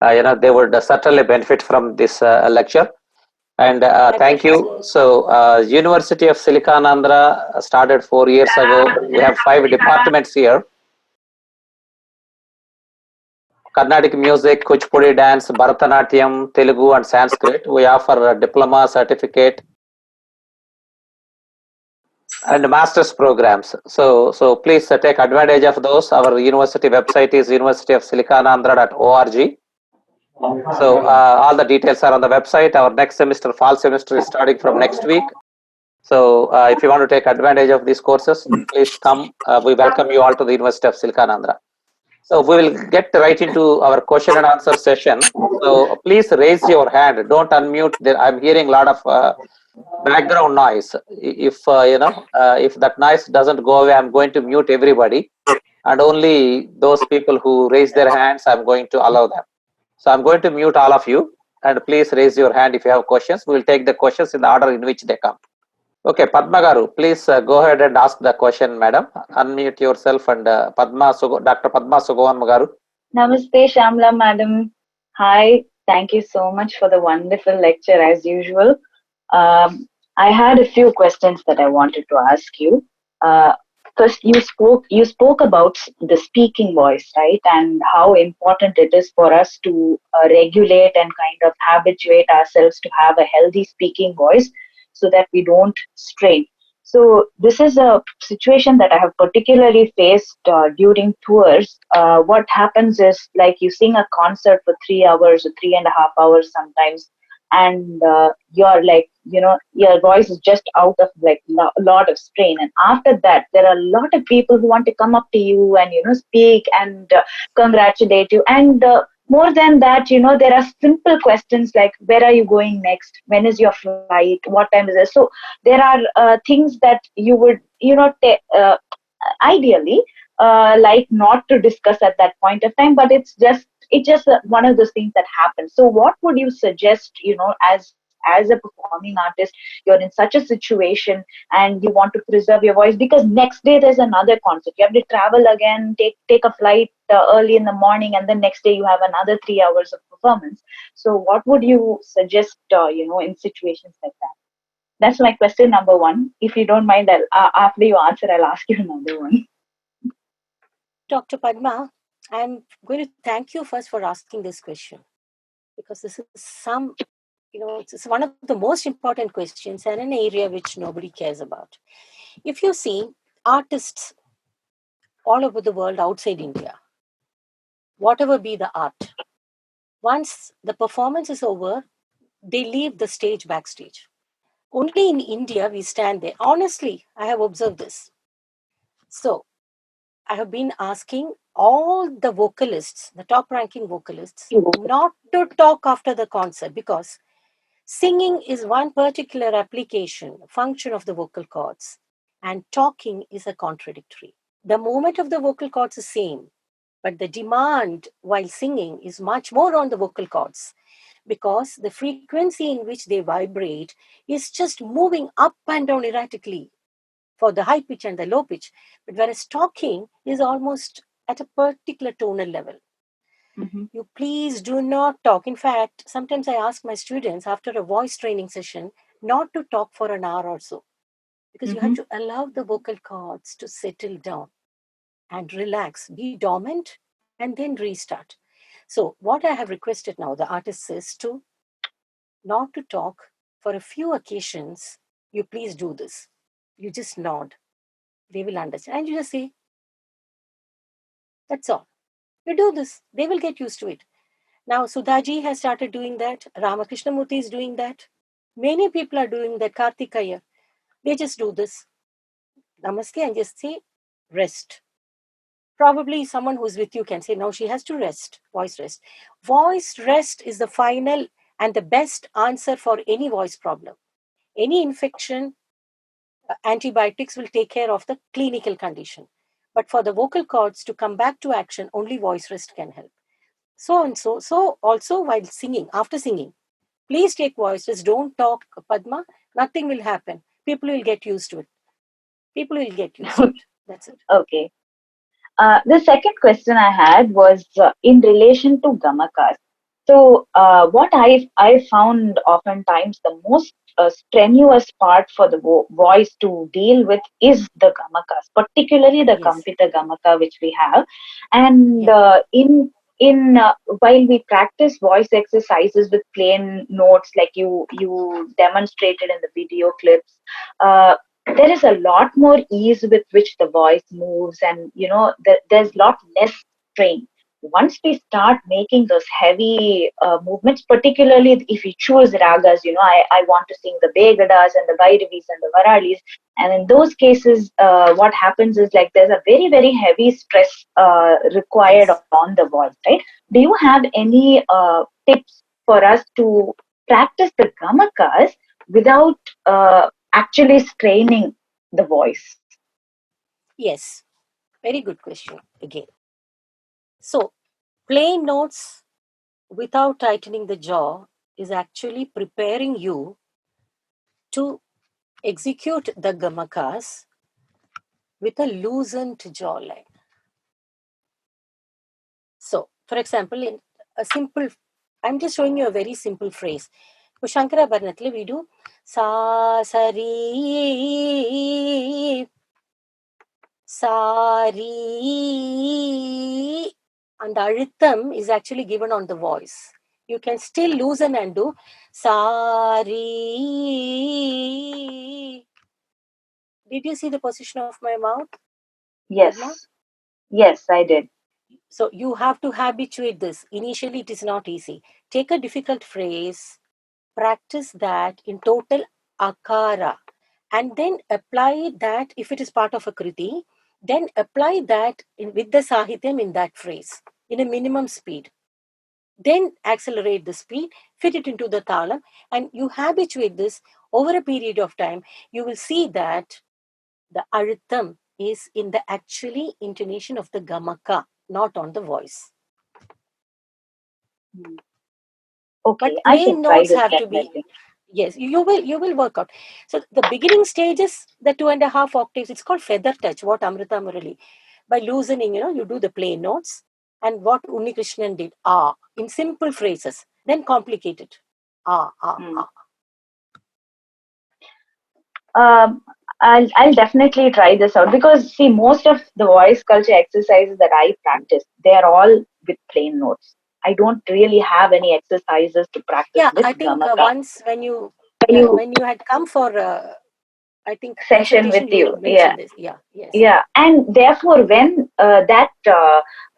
they would certainly benefit from this lecture. And thank you. So University of Silicanandra started 4 years ago. We have 5 departments here. Carnatic music, Kuchipudi dance, Bharata, Telugu and Sanskrit. We offer a diploma, certificate and master's programs. So please take advantage of those. Our university website is universityofsilicanandra.org. So all the details are on the website. Our next semester, fall semester, is starting from next week. So if you want to take advantage of these courses, please come. We welcome you all to the University of Silicanandra. So we will get right into our question and answer session. So please raise your hand. Don't unmute. I'm hearing a lot of background noise. If if that noise doesn't go away, I'm going to mute everybody, and only those people who raise their hands, I'm going to allow them. So I'm going to mute all of you, and please raise your hand if you have questions. We will take the questions in the order in which they come. Okay, Padma Garu, please go ahead and ask the question, madam. Unmute yourself and Dr. Padma Sugovan Garu. Namaste, Shamla madam. Hi, thank you so much for the wonderful lecture as usual. I had a few questions that I wanted to ask you. First, you spoke about the speaking voice, right, and how important it is for us to regulate and kind of habituate ourselves to have a healthy speaking voice so that we don't strain. So this is a situation that I have particularly faced during tours. What happens is, like, you sing a concert for 3 hours or 3.5 hours sometimes, and you're like, your voice is just out of like a lot of strain, and after that there are a lot of people who want to come up to you and speak and congratulate you, and more than that, there are simple questions like, where are you going next, when is your flight, what time is it? So there are things that you would ideally like not to discuss at that point of time, but it's just one of those things that happens. So what would you suggest, as a performing artist, you're in such a situation and you want to preserve your voice because next day there's another concert, you have to travel again, take a flight early in the morning, and then next day you have another 3 hours of performance. So what would you suggest, in situations like that? That's my question number one. If you don't mind, after you answer, I'll ask you another one. Dr. Padma, I'm going to thank you first for asking this question, because this is it's one of the most important questions and an area which nobody cares about. If you see artists all over the world outside India, whatever be the art, once the performance is over, they leave the stage backstage. Only in India we stand there. Honestly, I have observed this. So I have been asking all the vocalists, the top ranking vocalists, not to talk after the concert, because singing is one particular application, function of the vocal cords, and talking is a contradictory. The movement of the vocal cords is same, but the demand while singing is much more on the vocal cords, because the frequency in which they vibrate is just moving up and down erratically for the high pitch and the low pitch. But whereas talking is almost at a particular tonal level. Mm-hmm. You please do not talk. In fact, sometimes I ask my students after a voice training session not to talk for an hour or so, because you have to allow the vocal cords to settle down and relax, be dormant, and then restart. So what I have requested now, the artist is to not to talk for a few occasions. You please do this. You just nod. They will understand. And you just say, that's all. You do this. They will get used to it. Now, Sudhaji has started doing that. Ramakrishnamurthy is doing that. Many people are doing that. Karthikaya. They just do this. Namaste and just say, rest. Probably someone who's with you can say, now she has to rest. Voice rest. Voice rest is the final and the best answer for any voice problem. Any infection, antibiotics will take care of the clinical condition. But for the vocal cords to come back to action, only voice rest can help. So also while singing, after singing, please take voice rest. Don't talk, Padma. Nothing will happen. People will get used to it. People will get used to it. That's it. Okay. The second question I had was in relation to gamakas. So, what I found oftentimes the most strenuous part for the voice to deal with is the gamakas, particularly the Yes. Kampita gamaka which we have, and Yeah. in while we practice voice exercises with plain notes like you demonstrated in the video clips. There is a lot more ease with which the voice moves, and there's a lot less strain. Once we start making those heavy movements, particularly if you choose ragas, I want to sing the begadas and the bhairavis and the varalis, and in those cases what happens is like there's a very very heavy stress required Yes. on the voice, right? Do you have any tips for us to practice the gamakas without actually straining the voice? Yes. Very good question again. So, plain notes without tightening the jaw is actually preparing you to execute the gamakas with a loosened jawline. So, for example, in a simple, I'm just showing you a very simple phrase. For Shankara Bharanatli, we do sa, sari, sari, and the aritham is actually given on the voice. You can still loosen and do sari. Did you see the position of my mouth, Yes, Padma? yes, I did. So you have to habituate this. Initially, it is not easy. Take a difficult phrase, practice that in total akara, and then apply that, if it is part of a kriti, then apply that with the sahityam in that phrase in a minimum speed. Then accelerate the speed, fit it into the talam, and you habituate this over a period of time. You will see that the aritham is in the actually intonation of the gamaka, not on the voice. Okay, But I should plain try notes this have to be, definitely. yes, you will work out. So the beginning stage is the 2.5 octaves. It's called feather touch, what Amrita Murali. By loosening, you do the plain notes, and what Unnikrishnan did, in simple phrases, then complicated. Hmm. I'll definitely try this out, because see, most of the voice culture exercises that I practice, they are all with plain notes. I don't really have any exercises to practice Yeah, with I think gamaka. once when you had come for I think Session with consultation, you you, had yeah. mentioned this. Yeah, yes. Yeah, and therefore, when that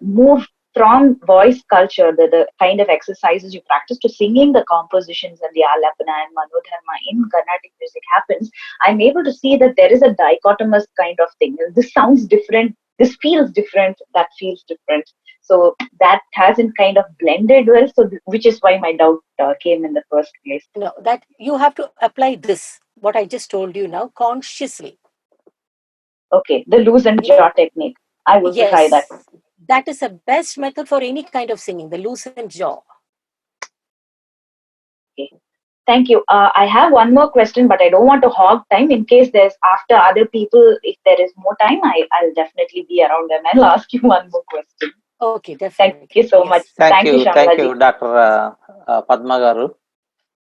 move from voice culture, the kind of exercises you practice, to singing the compositions and the alapana and manodharma in Carnatic music happens, I'm able to see that there is a dichotomous kind of thing. This sounds different, this feels different, that feels different. So that hasn't kind of blended well, so which is why my doubt came in the first place. No, that you have to apply this, what I just told you now, consciously. Okay, the loosened jaw technique. I will try that. Yes, that is the best method for any kind of singing, the loosened jaw. Okay. Thank you. I have one more question, but I don't want to hog time. In case there's after other people, if there is more time, I'll definitely be around and I'll ask you one more question. Okay, Thank definitely. you so much. Yes. Thank Thank you, thank Shamlaji. you, Dr. Padma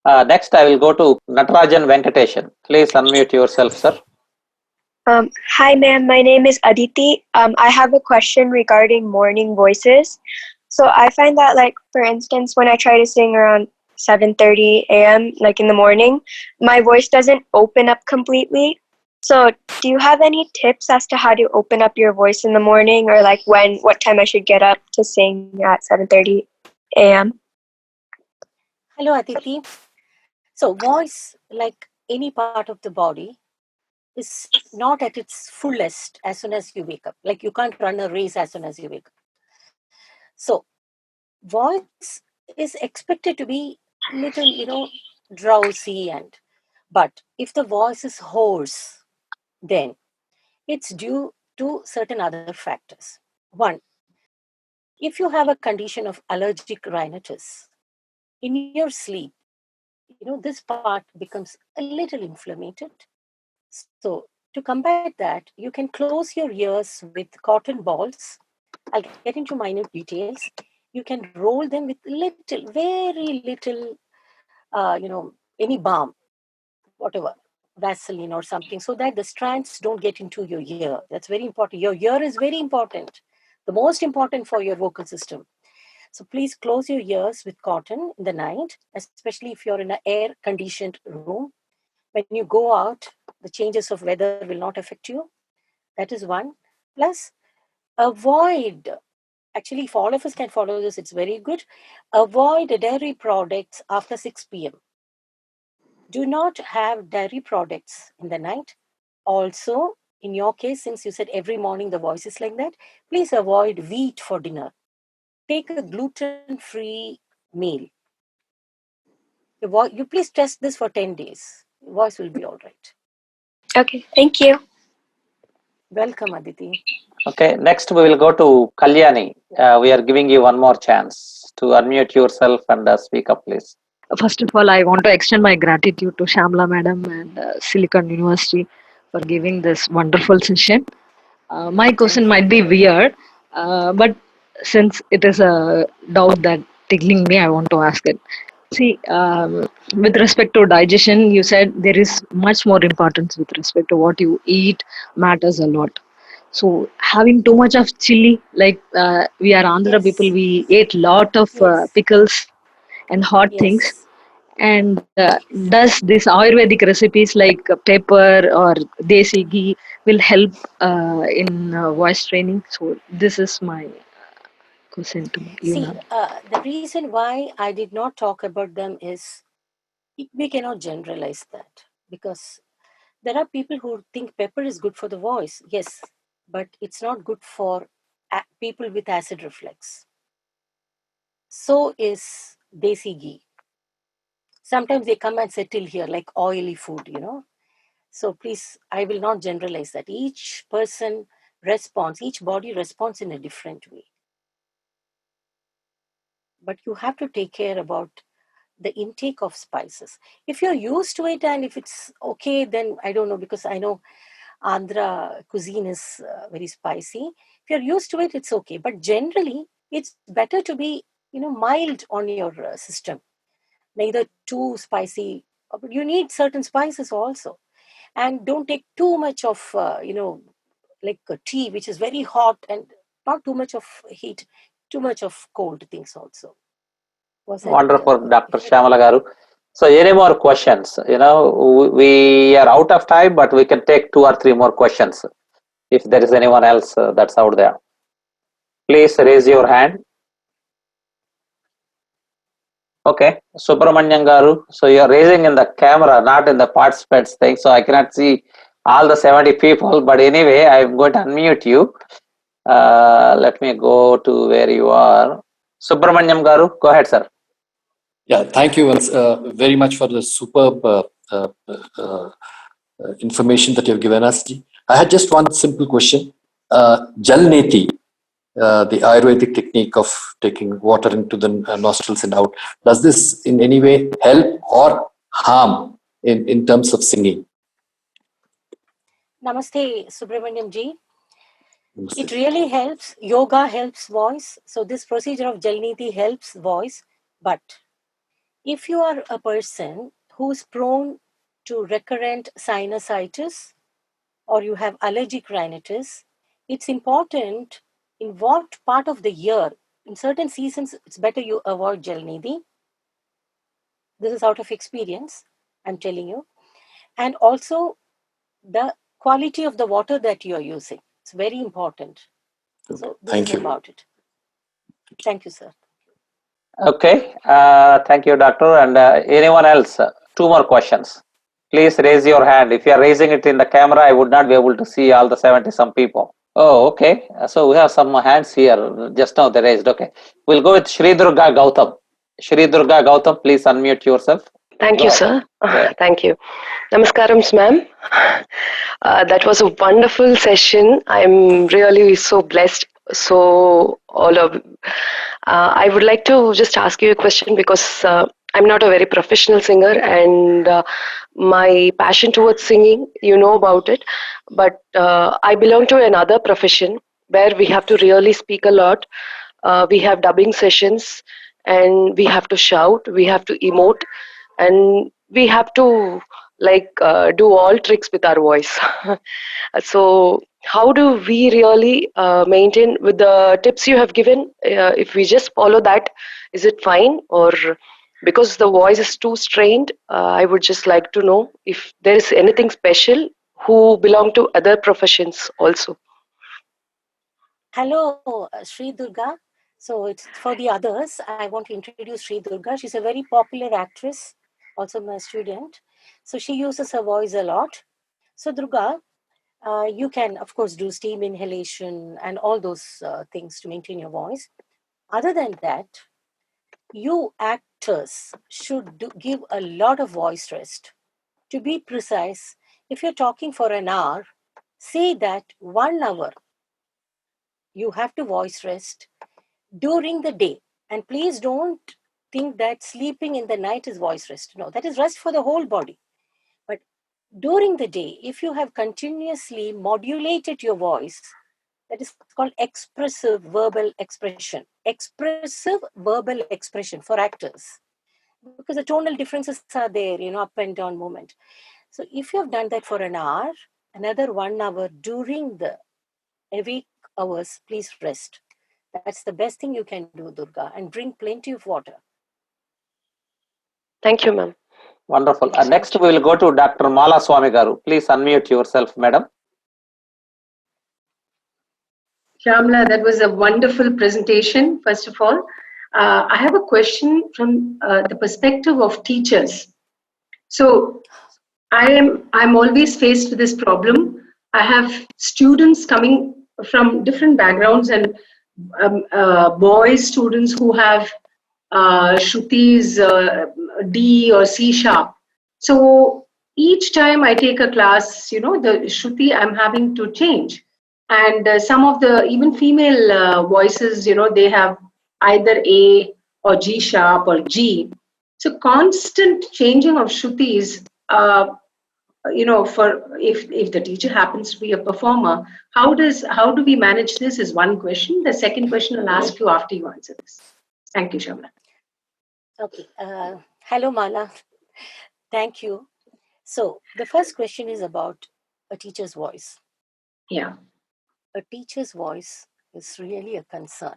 Garu. Next, I will go to Natarajan Venkateshan. Please unmute yourself, sir. Hi, ma'am. My name is Aditi. I have a question regarding morning voices. So I find that, like, for instance, when I try to sing around 7:30 a.m., like in the morning, my voice doesn't open up completely. So do you have any tips as to how to open up your voice in the morning, or like what time I should get up to sing at 7:30 a.m.? Hello, Aditi. So, voice, like any part of the body, is not at its fullest as soon as you wake up. Like you can't run a race as soon as you wake up. So, voice is expected to be little, drowsy, but if the voice is hoarse, then it's due to certain other factors. One, if you have a condition of allergic rhinitis, in your sleep, this part becomes a little inflamed. So to combat that, you can close your ears with cotton balls. I'll get into minute details. You can roll them with little, very little, any balm, whatever, Vaseline or something, so that the strands don't get into your ear. That's very important. Your ear is very important, the most important for your vocal system. So please close your ears with cotton in the night, especially if you're in an air conditioned room. When you go out, the changes of weather will not affect you. That is one. Plus, avoid, actually, if all of us can follow this, it's very good. Avoid dairy products after 6 p.m. Do not have dairy products in the night. Also, in your case, since you said every morning the voice is like that, please avoid wheat for dinner. Take a gluten-free meal. You please test this for 10 days. Your voice will be all right. Okay, thank you. Welcome, Aditi. Okay, next we will go to Kalyani. We are giving you one more chance to unmute yourself and speak up, please. First of all, I want to extend my gratitude to Shamla Madam and Silicon University for giving this wonderful session. My question might be weird, but since it is a doubt that tickling me, I want to ask it. See, with respect to digestion, you said there is much more importance with respect to what you eat matters a lot. So having too much of chili, like we are Andhra people, Yes, we ate lot of yes, pickles and hot things. yes. And does this Ayurvedic recipes like pepper or desi ghee will help in voice training? So this is my question to you, See, ma'am. the reason why I did not talk about them is We cannot generalize that, because there are people who think pepper is good for the voice. Yes, but it's not good for people with acid reflux. So is desi ghee. Sometimes they come and settle here like oily food, So please, I will not generalize that. Each person responds, each body responds in a different way. But you have to take care about the intake of spices. If you're used to it and if it's okay, then I don't know, because I know Andhra cuisine is very spicy. If you're used to it, it's okay. But generally, it's better to be, mild on your system. Neither too spicy, but you need certain spices also. And don't take too much of, like a tea, which is very hot, and not too much of heat, too much of cold things also. Was that Wonderful, Dr. clear? Shyamala Garu. So, any more questions? We are out of time, but we can take 2 or 3 more questions if there is anyone else that's out there. Please raise your hand. Okay, Subramanyam Garu. So, you are raising in the camera, not in the participants thing. So, I cannot see all the 70 people. But anyway, I am going to unmute you. Let me go to where you are. Subramanyam Garu, go ahead, sir. Yeah, thank you very much for the superb information that you have given us. I had just one simple question. Jal Neti, the Ayurvedic technique of taking water into the nostrils and out, does this in any way help or harm in terms of singing? Namaste, Subramanyam ji. It really helps. Yoga helps voice. So this procedure of Jalniti helps voice. But if you are a person who's prone to recurrent sinusitis or you have allergic rhinitis, it's important in what part of the year. In certain seasons, it's better you avoid Jalniti. This is out of experience, I'm telling you. And also the quality of the water that you are using. It's very important. So this Thank is you. about it. Thank you, sir. Okay, thank you, doctor. And anyone else? 2 more questions. Please raise your hand. If you are raising it in the camera, I would not be able to see all the 70 some people. Oh, okay. So we have some hands here. Just now they raised. Okay. We'll go with Shri Durga Gautam. Shri Durga Gautam, please unmute yourself. Thank Go you, ahead. sir. Thank you. Namaskarams, ma'am. That was a wonderful session. I'm really so blessed. So, I would like to just ask you a question because I'm not a very professional singer, and my passion towards singing, you know about it. But I belong to another profession where we have to really speak a lot. We have dubbing sessions, and we have to shout, we have to emote, and we have to do all tricks with our voice. So how do we really maintain with the tips you have given? If we just follow that, is it fine? Or because the voice is too strained, I would just like to know if there is anything special who belong to other professions also. Hello, Sri Durga. So it's for the others. I want to introduce Sri Durga. She's a very popular actress, also my student. So she uses her voice a lot. So Durga, you can, of course, do steam inhalation and all those things to maintain your voice. Other than that, you actors should give a lot of voice rest. To be precise, if you're talking for an hour, say that 1 hour you have to voice rest during the day. And please don't think that sleeping in the night is voice rest. No, that is rest for the whole body. But during the day, if you have continuously modulated your voice, that is called expressive verbal expression. Expressive verbal expression for actors. Because the tonal differences are there, up and down movement. So if you have done that for an hour, another 1 hour during the awake hours, please rest. That's the best thing you can do, Durga, and drink plenty of water. Thank you, ma'am. Wonderful. Next, we will go to Dr. Mala Swami Garu. Please unmute yourself, madam. Shyamala, that was a wonderful presentation, first of all. I have a question from the perspective of teachers. So I'm always faced with this problem. I have students coming from different backgrounds and boys students who have Shrutis D or C sharp. So each time I take a class, the Shruti I'm having to change. And some of the even female voices, they have either A or G sharp or G. So constant changing of Shrutis, for if the teacher happens to be a performer, how do we manage this is one question. The second question I'll ask you after you answer this. Thank you, Shamla. Okay. Hello, Mala. Thank you. So the first question is about a teacher's voice. Yeah. A teacher's voice is really a concern,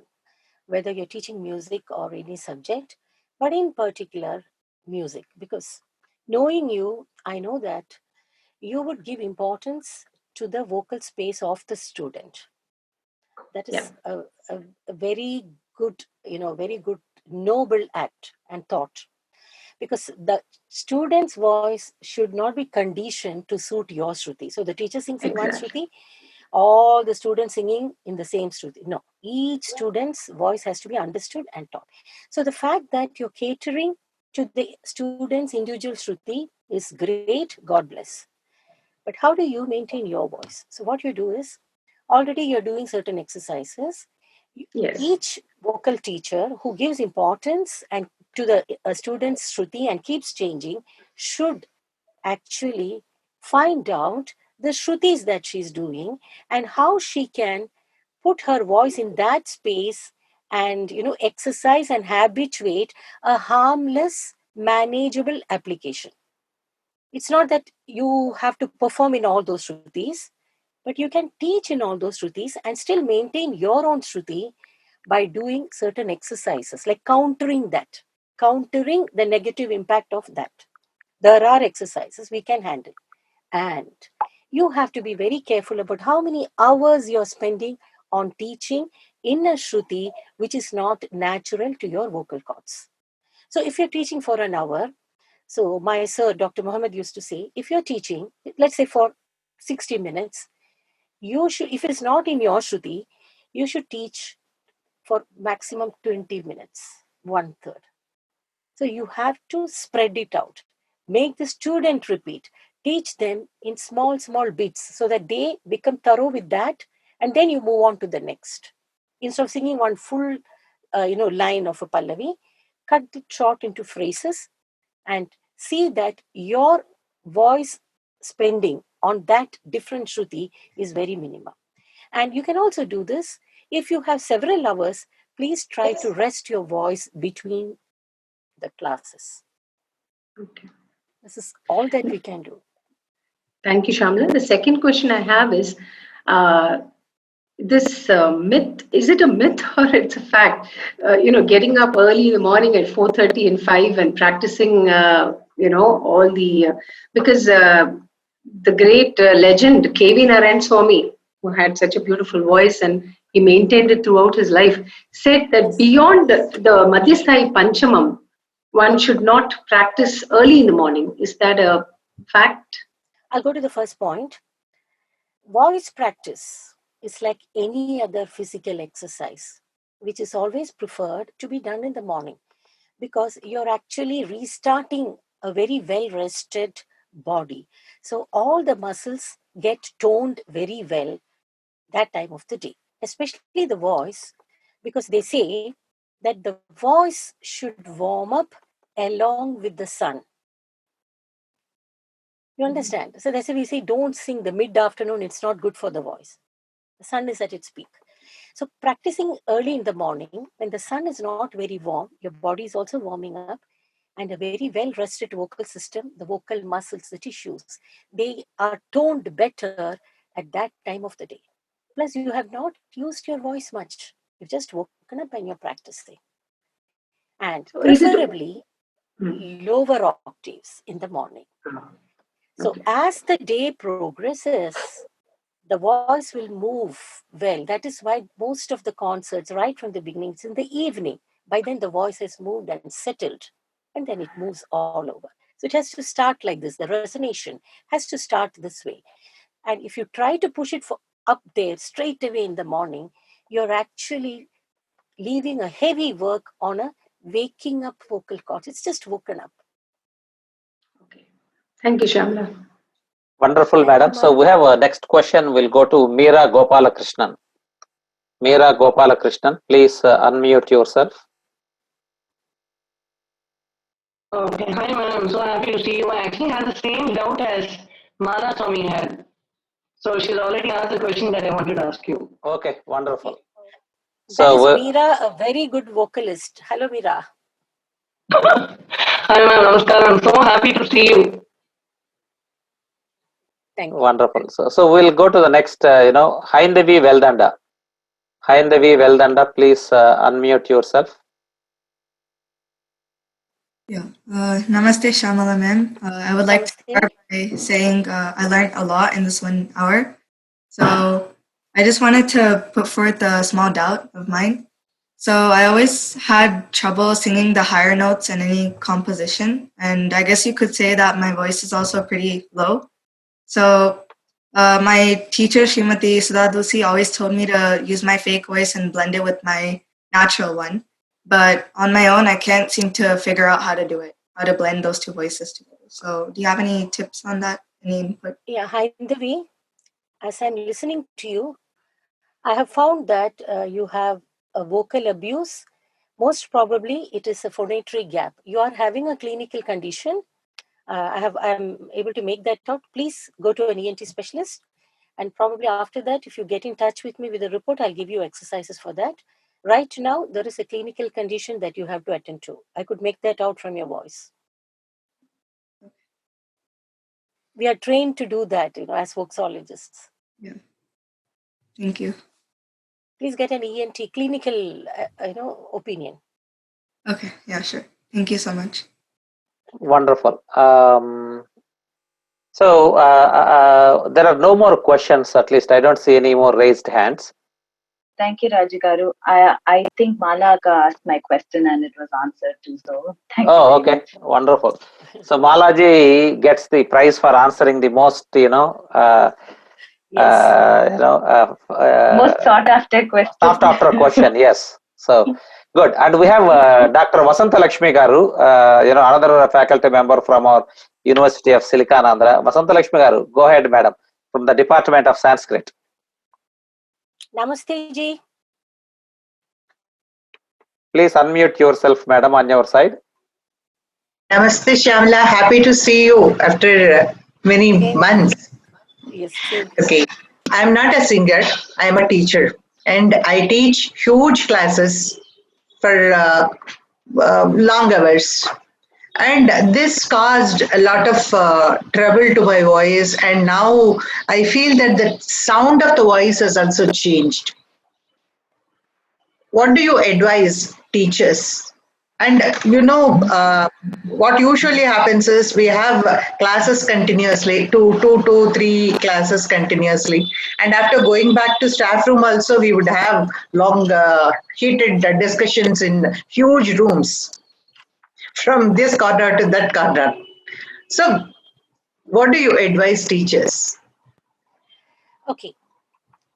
whether you're teaching music or any subject, but in particular music, because knowing you, I know that you would give importance to the vocal space of the student. That is a very good, very good noble act and thought, because the student's voice should not be conditioned to suit your Shruti. So the teacher sings in one Shruti, all the students singing in the same Shruti. No, each student's voice has to be understood and taught. So the fact that you're catering to the student's individual Shruti is great, God bless. But how do you maintain your voice? So what you do is, already you're doing certain exercises. Yes. Each vocal teacher who gives importance and to the student's Shruti and keeps changing should actually find out the Shrutis that she's doing and how she can put her voice in that space and exercise and habituate a harmless, manageable application. It's not that you have to perform in all those Shrutis, but you can teach in all those Shrutis and still maintain your own Shruti by doing certain exercises, like countering the negative impact of that. There are exercises we can handle. And you have to be very careful about how many hours you're spending on teaching in a Shruti which is not natural to your vocal cords. So if you're teaching for an hour, so my sir, Dr. Mohammed used to say, if you're teaching, let's say for 60 minutes, you should, if it's not in your Shruti, you should teach for maximum 20 minutes, 1/3. So you have to spread it out. Make the student repeat. Teach them in small, small bits so that they become thorough with that, and then you move on to the next. Instead of singing one full, line of a pallavi, cut it short into phrases and see that your voice spending on that different Shruti is very minimum. And you can also do this if you have several hours. Please try to rest your voice between the classes. Okay. This is all that we can do. Thank you, Shamla. The second question I have is this myth, is it a myth or it's a fact? Getting up early in the morning at 4:30 and 5 and practicing, all the, because the great legend, K.V. Narayan Swami, who had such a beautiful voice and he maintained it throughout his life, said that beyond the Madhyasthai Panchamam, one should not practice early in the morning. Is that a fact? I'll go to the first point. Voice practice is like any other physical exercise, which is always preferred to be done in the morning because you're actually restarting a very well rested body. So all the muscles get toned very well that time of the day, especially the voice, because they say that the voice should warm up along with the sun. You understand? So that's why we say don't sing the mid-afternoon, it's not good for the voice. The sun is at its peak. So practicing early in the morning, when the sun is not very warm, your body is also warming up, and a very well-rested vocal system, the vocal muscles, the tissues, they are toned better at that time of the day. Plus, you have not used your voice much. You've just woken up and you're practicing. And preferably lower octaves in the morning. So as the day progresses, the voice will move well. That is why most of the concerts, right from the beginning, it's in the evening. By then, the voice has moved and settled, and then it moves all over. So So it has to start like this. The resonation has to start this way. And if you try to push it up there straight away in the morning, you're actually leaving a heavy work on a waking up vocal cords. It's just woken up. Thank you, Shamla. Wonderful, madam. So we have a next question. We'll go to Meera Gopalakrishnan. Meera Gopalakrishnan, please unmute yourself. Okay, hi ma'am. I'm so happy to see you. I actually had the same doubt as Mala Swami had. So she's already asked the question that I wanted to ask you. Okay, wonderful. That is Meera, a very good vocalist. Hello, Meera. Hi ma'am, namaskar. I'm so happy to see you. Thank you. Wonderful. So we'll go to the next, Haindavi Veldanda. Haindavi Veldanda, please unmute yourself. Yeah. Namaste, Shamala ma'am. I would like to start by saying I learned a lot in this 1 hour. So I just wanted to put forth a small doubt of mine. So I always had trouble singing the higher notes in any composition. And I guess you could say that my voice is also pretty low. So my teacher, Srimati Sudhadusi, always told me to use my fake voice and blend it with my natural one. But on my own, I can't seem to figure out how to do it, how to blend those two voices together. So do you have any tips on that? Any input? Yeah, Haindavi, as I'm listening to you, I have found that you have a vocal abuse. Most probably, it is a phonatory gap. You are having a clinical condition. I'm able to make that out. Please go to an ENT specialist. And probably after that, if you get in touch with me with a report, I'll give you exercises for that. Right now, there is a clinical condition that you have to attend to. I could make that out from your voice. We are trained to do that, as voxologists. Yeah. Thank you. Please get an ENT clinical, opinion. Okay. Yeah, sure. Thank you so much. Wonderful. So there are no more questions, at least I don't see any more raised hands. Thank you, Rajikaru. I think Malaka asked my question and it was answered too. So thank you. Oh, okay. Wonderful. So Malaji gets the prize for answering the most, Most sought after question. Sought after question, yes. So good. And we have Dr. Vasanta Lakshmi Garu, another faculty member from our University of Silicanandra. Vasanta Lakshmi Garu, go ahead, madam, from the Department of Sanskrit. Namaste, Ji. Please unmute yourself, madam, on your side. Namaste, Shamla. Happy to see you after many months. Yes. Okay. I'm not a singer. I'm a teacher. And I teach huge classes for long hours. And this caused a lot of trouble to my voice. And now I feel that the sound of the voice has also changed. What do you advise teachers? And what usually happens is we have classes continuously, two to three classes continuously. And after going back to staff room also, we would have long heated discussions in huge rooms from this corner to that corner. So what do you advise teachers? Okay.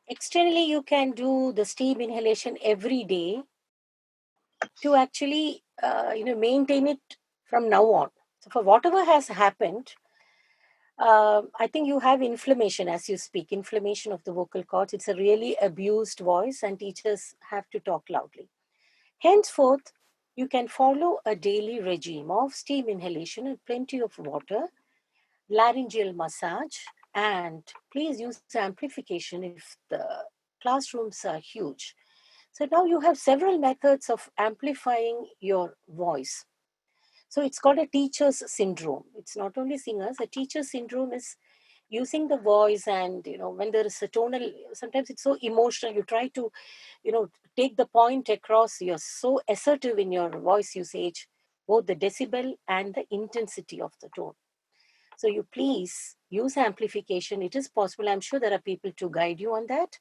Externally, you can do the steam inhalation every day to actually, maintain it from now on. So for whatever has happened, I think you have inflammation as you speak, inflammation of the vocal cords. It's a really abused voice and teachers have to talk loudly. Henceforth, you can follow a daily regime of steam inhalation and plenty of water, laryngeal massage, and please use amplification if the classrooms are huge. So now you have several methods of amplifying your voice. So it's called a teacher's syndrome. It's not only singers. A teacher's syndrome is using the voice, and when there is a tonal, sometimes it's so emotional. You try to, take the point across. You're so assertive in your voice usage, both the decibel and the intensity of the tone. So you please use amplification. It is possible. I'm sure there are people to guide you on that.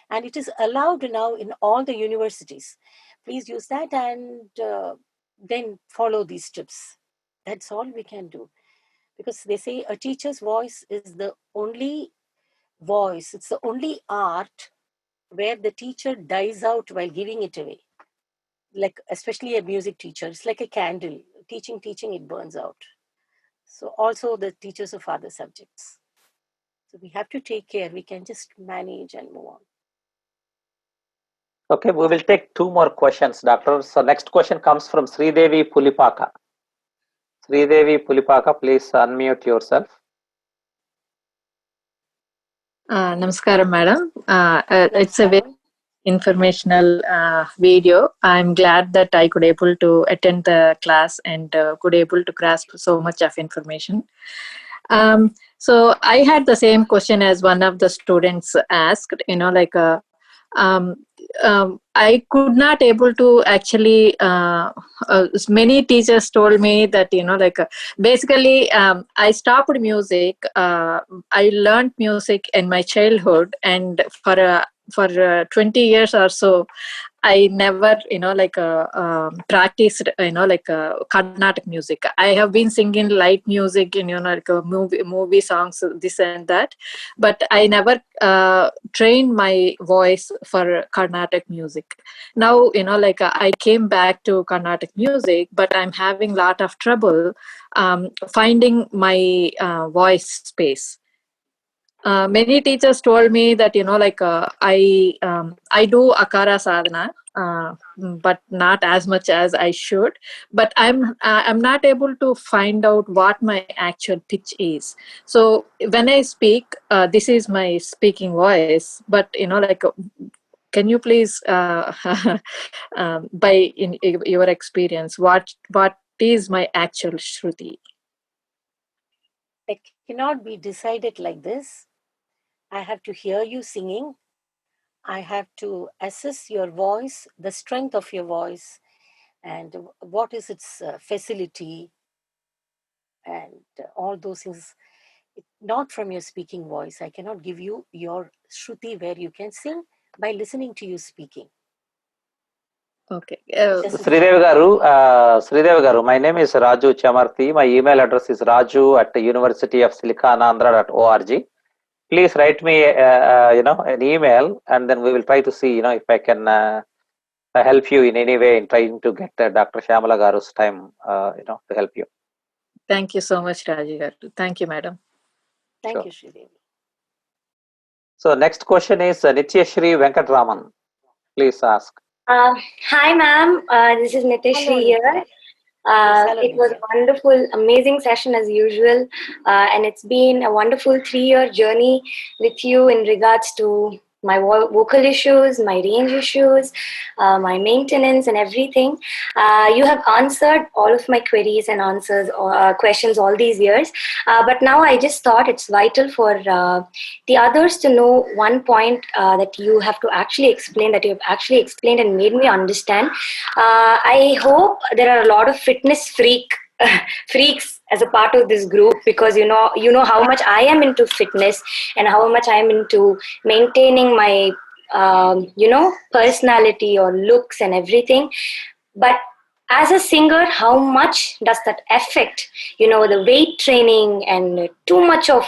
And it is allowed now in all the universities. Please use that and then follow these tips. That's all we can do. Because they say a teacher's voice is the only voice, it's the only art where the teacher dies out while giving it away. Like, especially a music teacher, it's like a candle. Teaching, it burns out. So also the teachers of other subjects. So we have to take care. We can just manage and move on. Okay, we will take two more questions, Doctor. So next question comes from Sridevi Pulipaka. Sridevi Pulipaka, please unmute yourself. Namaskaram, madam. It's a very informational video. I'm glad that I could able to attend the class and could able to grasp so much of information. So I had the same question as one of the students asked, um, I could not able to actually, many teachers told me that, basically I stopped music. I learned music in my childhood, and for 20 years or so, I never, practiced, Carnatic music. I have been singing light music in, movie songs, this and that, but I never trained my voice for Carnatic music. Now, I came back to Carnatic music, but I'm having a lot of trouble finding my voice space. Many teachers told me that I do akara sadhana, but not as much as I should. But I'm not able to find out what my actual pitch is. So when I speak, this is my speaking voice. But can you please, by in your experience, what is my actual shruti? It cannot be decided like this. I have to hear you singing. I have to assess your voice, the strength of your voice, and what is its facility, and all those things. Not from your speaking voice. I cannot give you your shruti where you can sing by listening to you speaking. Okay. Sridevi Garu, my name is Raju Chamarthi. My email address is raju@universityofsilicanandhra.org. Please write me, an email, and then we will try to see, if I can help you in any way in trying to get Dr. Shyamala Garu's time, to help you. Thank you so much, Raji Garu. Thank you, madam. Thank you, Sridevi. So next question is Nityashri Venkatraman. Please ask. Hi, ma'am. This is Nityashri here. It was a wonderful, amazing session as usual, and it's been a wonderful 3-year journey with you in regards to my vocal issues, my range issues, my maintenance, and everything. You have answered all of my queries and questions all these years, but now I just thought it's vital for the others to know one point that you have to actually explain, that you have actually explained and made me understand. I hope there are a lot of fitness freaks as a part of this group, because you know how much I am into fitness and how much I am into maintaining my personality or looks and everything. But as a singer, how much does that affect the weight training and too much of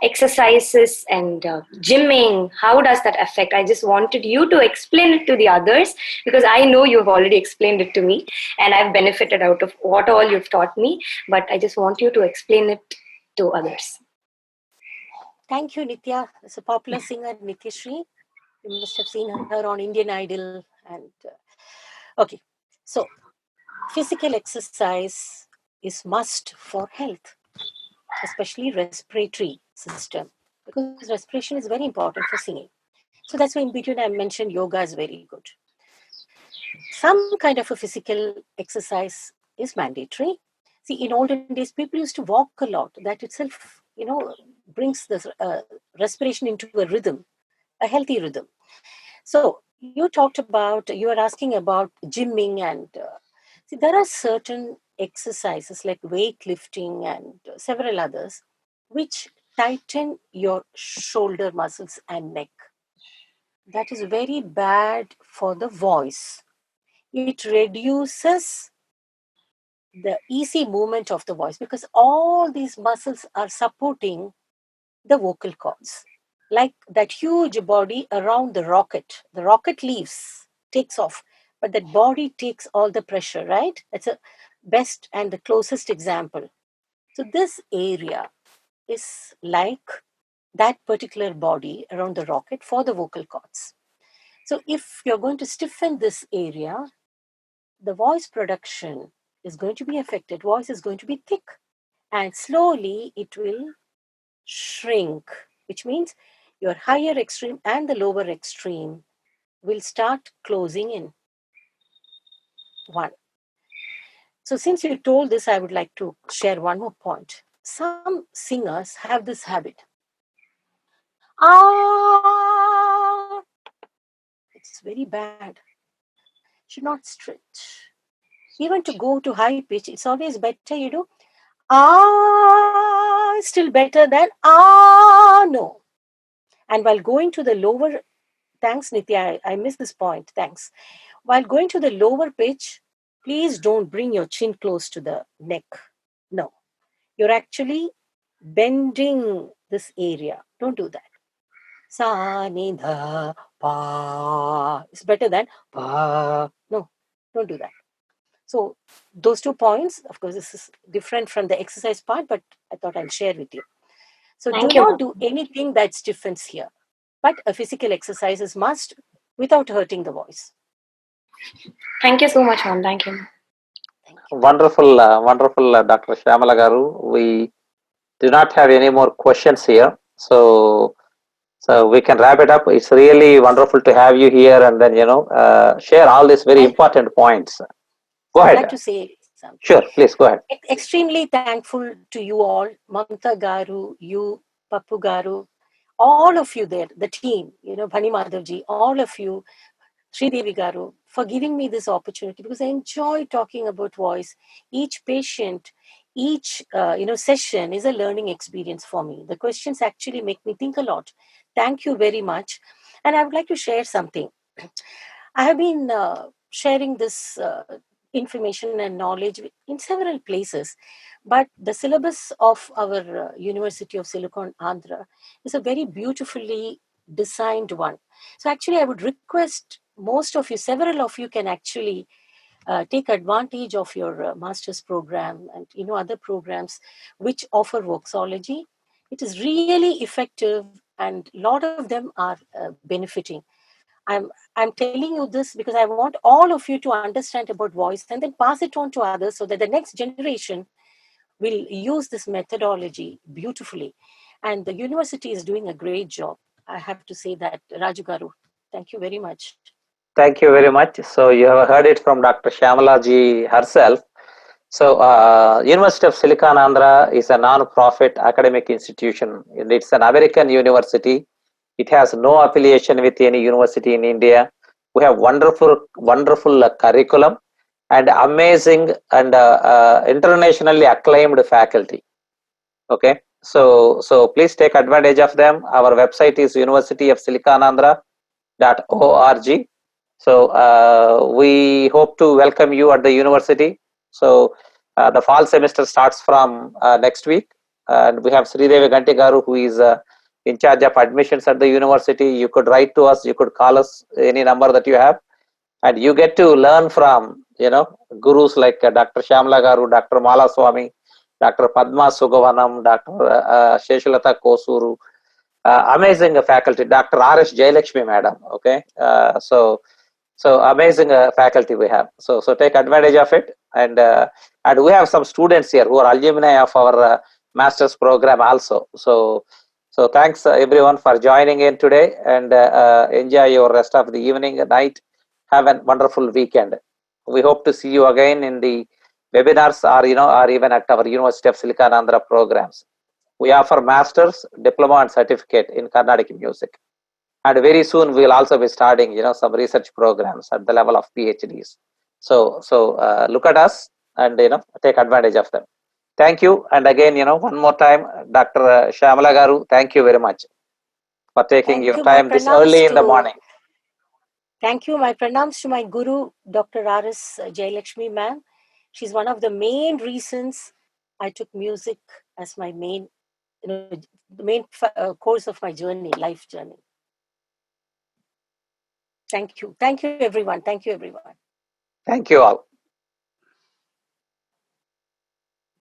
exercises and gymming? How does that affect? I just wanted you to explain it to the others, because I know you've already explained it to me and I've benefited out of what all you've taught me, but I just want you to explain it to others. Thank you, Nitya. It's a popular singer, Nityashri. You must have seen her on Indian Idol. And okay, so physical exercise is must for health, especially respiratory system, because respiration is very important for singing. So that's why in between I mentioned yoga is very good. Some kind of a physical exercise is mandatory. See, in olden days, people used to walk a lot. That itself, brings the respiration into a rhythm, a healthy rhythm. So you were asking about gymming, and see, there are certain exercises like weightlifting and several others which tighten your shoulder muscles and neck. That is very bad for the voice. It reduces the easy movement of the voice, because all these muscles are supporting the vocal cords. Like that huge body around the rocket. The rocket leaves, takes off, but that body takes all the pressure, right? That's a best and the closest example. So this area is like that particular body around the rocket for the vocal cords. So if you're going to stiffen this area, the voice production is going to be affected. Voice is going to be thick, and slowly it will shrink, which means your higher extreme and the lower extreme will start closing in. One. So since you told this, I would like to share one more point. Some singers have this habit. Ah, it's very bad. Should not stretch. Even to go to high pitch, it's always better you do ah, still better than ah, no. And while going to the lower, thanks Nitya, I missed this point, thanks. While going to the lower pitch, please don't bring your chin close to the neck. No, you're actually bending this area. Don't do that. Sa, ni, dha, pa. It's better than pa. No, don't do that. So those 2 points, of course, this is different from the exercise part, but I thought I'll share with you. So Thank do you, not ma'am. do anything that stiffens here, but a physical exercise is must without hurting the voice. Thank you so much, ma'am. Thank you. Wonderful, wonderful, Dr. Shyamala Garu. We do not have any more questions here, so we can wrap it up. It's really wonderful to have you here, and then share all these very important points. Go I'd ahead. like to say something. Sure, please go ahead. Extremely thankful to you all, Mamta Garu, you, Pappu Garu, all of you there, the team, Bhani Madhavji, all of you, Sridevi Garu, for giving me this opportunity, because I enjoy talking about voice. Each patient, each session is a learning experience for me. The questions actually make me think a lot. Thank you very much. And I would like to share something. I have been sharing this information and knowledge in several places, but the syllabus of our University of Silicon Andhra is a very beautifully designed one. So actually, I would request most of you, several of you can actually take advantage of your master's program and other programs which offer voxology. It is really effective, and a lot of them are benefiting. I'm telling you this because I want all of you to understand about voice and then pass it on to others, so that the next generation will use this methodology beautifully. And the university is doing a great job. I have to say that, Raju Garu. Thank you very much. Thank you very much. So you have heard it from Dr. Shyamala ji herself. So University of Silicon Andhra is a non-profit academic institution. It's an American university. It has no affiliation with any university in India. We have wonderful curriculum and amazing and internationally acclaimed faculty. Okay, so please take advantage of them. Our website is universityofsiliconandhra.org. So we hope to welcome you at the university. So the fall semester starts from next week, and we have Sridevi Ganti Garu, who is in charge of admissions at the university. You could write to us, you could call us, any number that you have, and you get to learn from gurus like Dr. Shyamala Garu, Dr. Mala Swami, Dr. Padma Sugavanam, Dr. Sheshulata Kosuru, amazing faculty, Dr. R.S. Jayalakshmi madam. Okay, so amazing faculty we have. So take advantage of it, and we have some students here who are alumni of our master's program also. So thanks everyone for joining in today, and enjoy your rest of the evening and night. Have a wonderful weekend. We hope to see you again in the webinars, or or even at our University of Silicon Andhra programs. We offer master's, diploma, and certificate in Carnatic music. And very soon we will also be starting some research programs at the level of PhDs. So look at us and take advantage of them. Thank you. And again, one more time, Dr. Shyamala Garu, thank you very much for taking your time this early in the morning. Thank you. My pranams to my guru, Dr. R.S. Jayalakshmi ma'am, She's one of the main reasons I took music as my main, the main course of my journey, life journey. Thank you. Thank you, everyone. Thank you, everyone. Thank you all.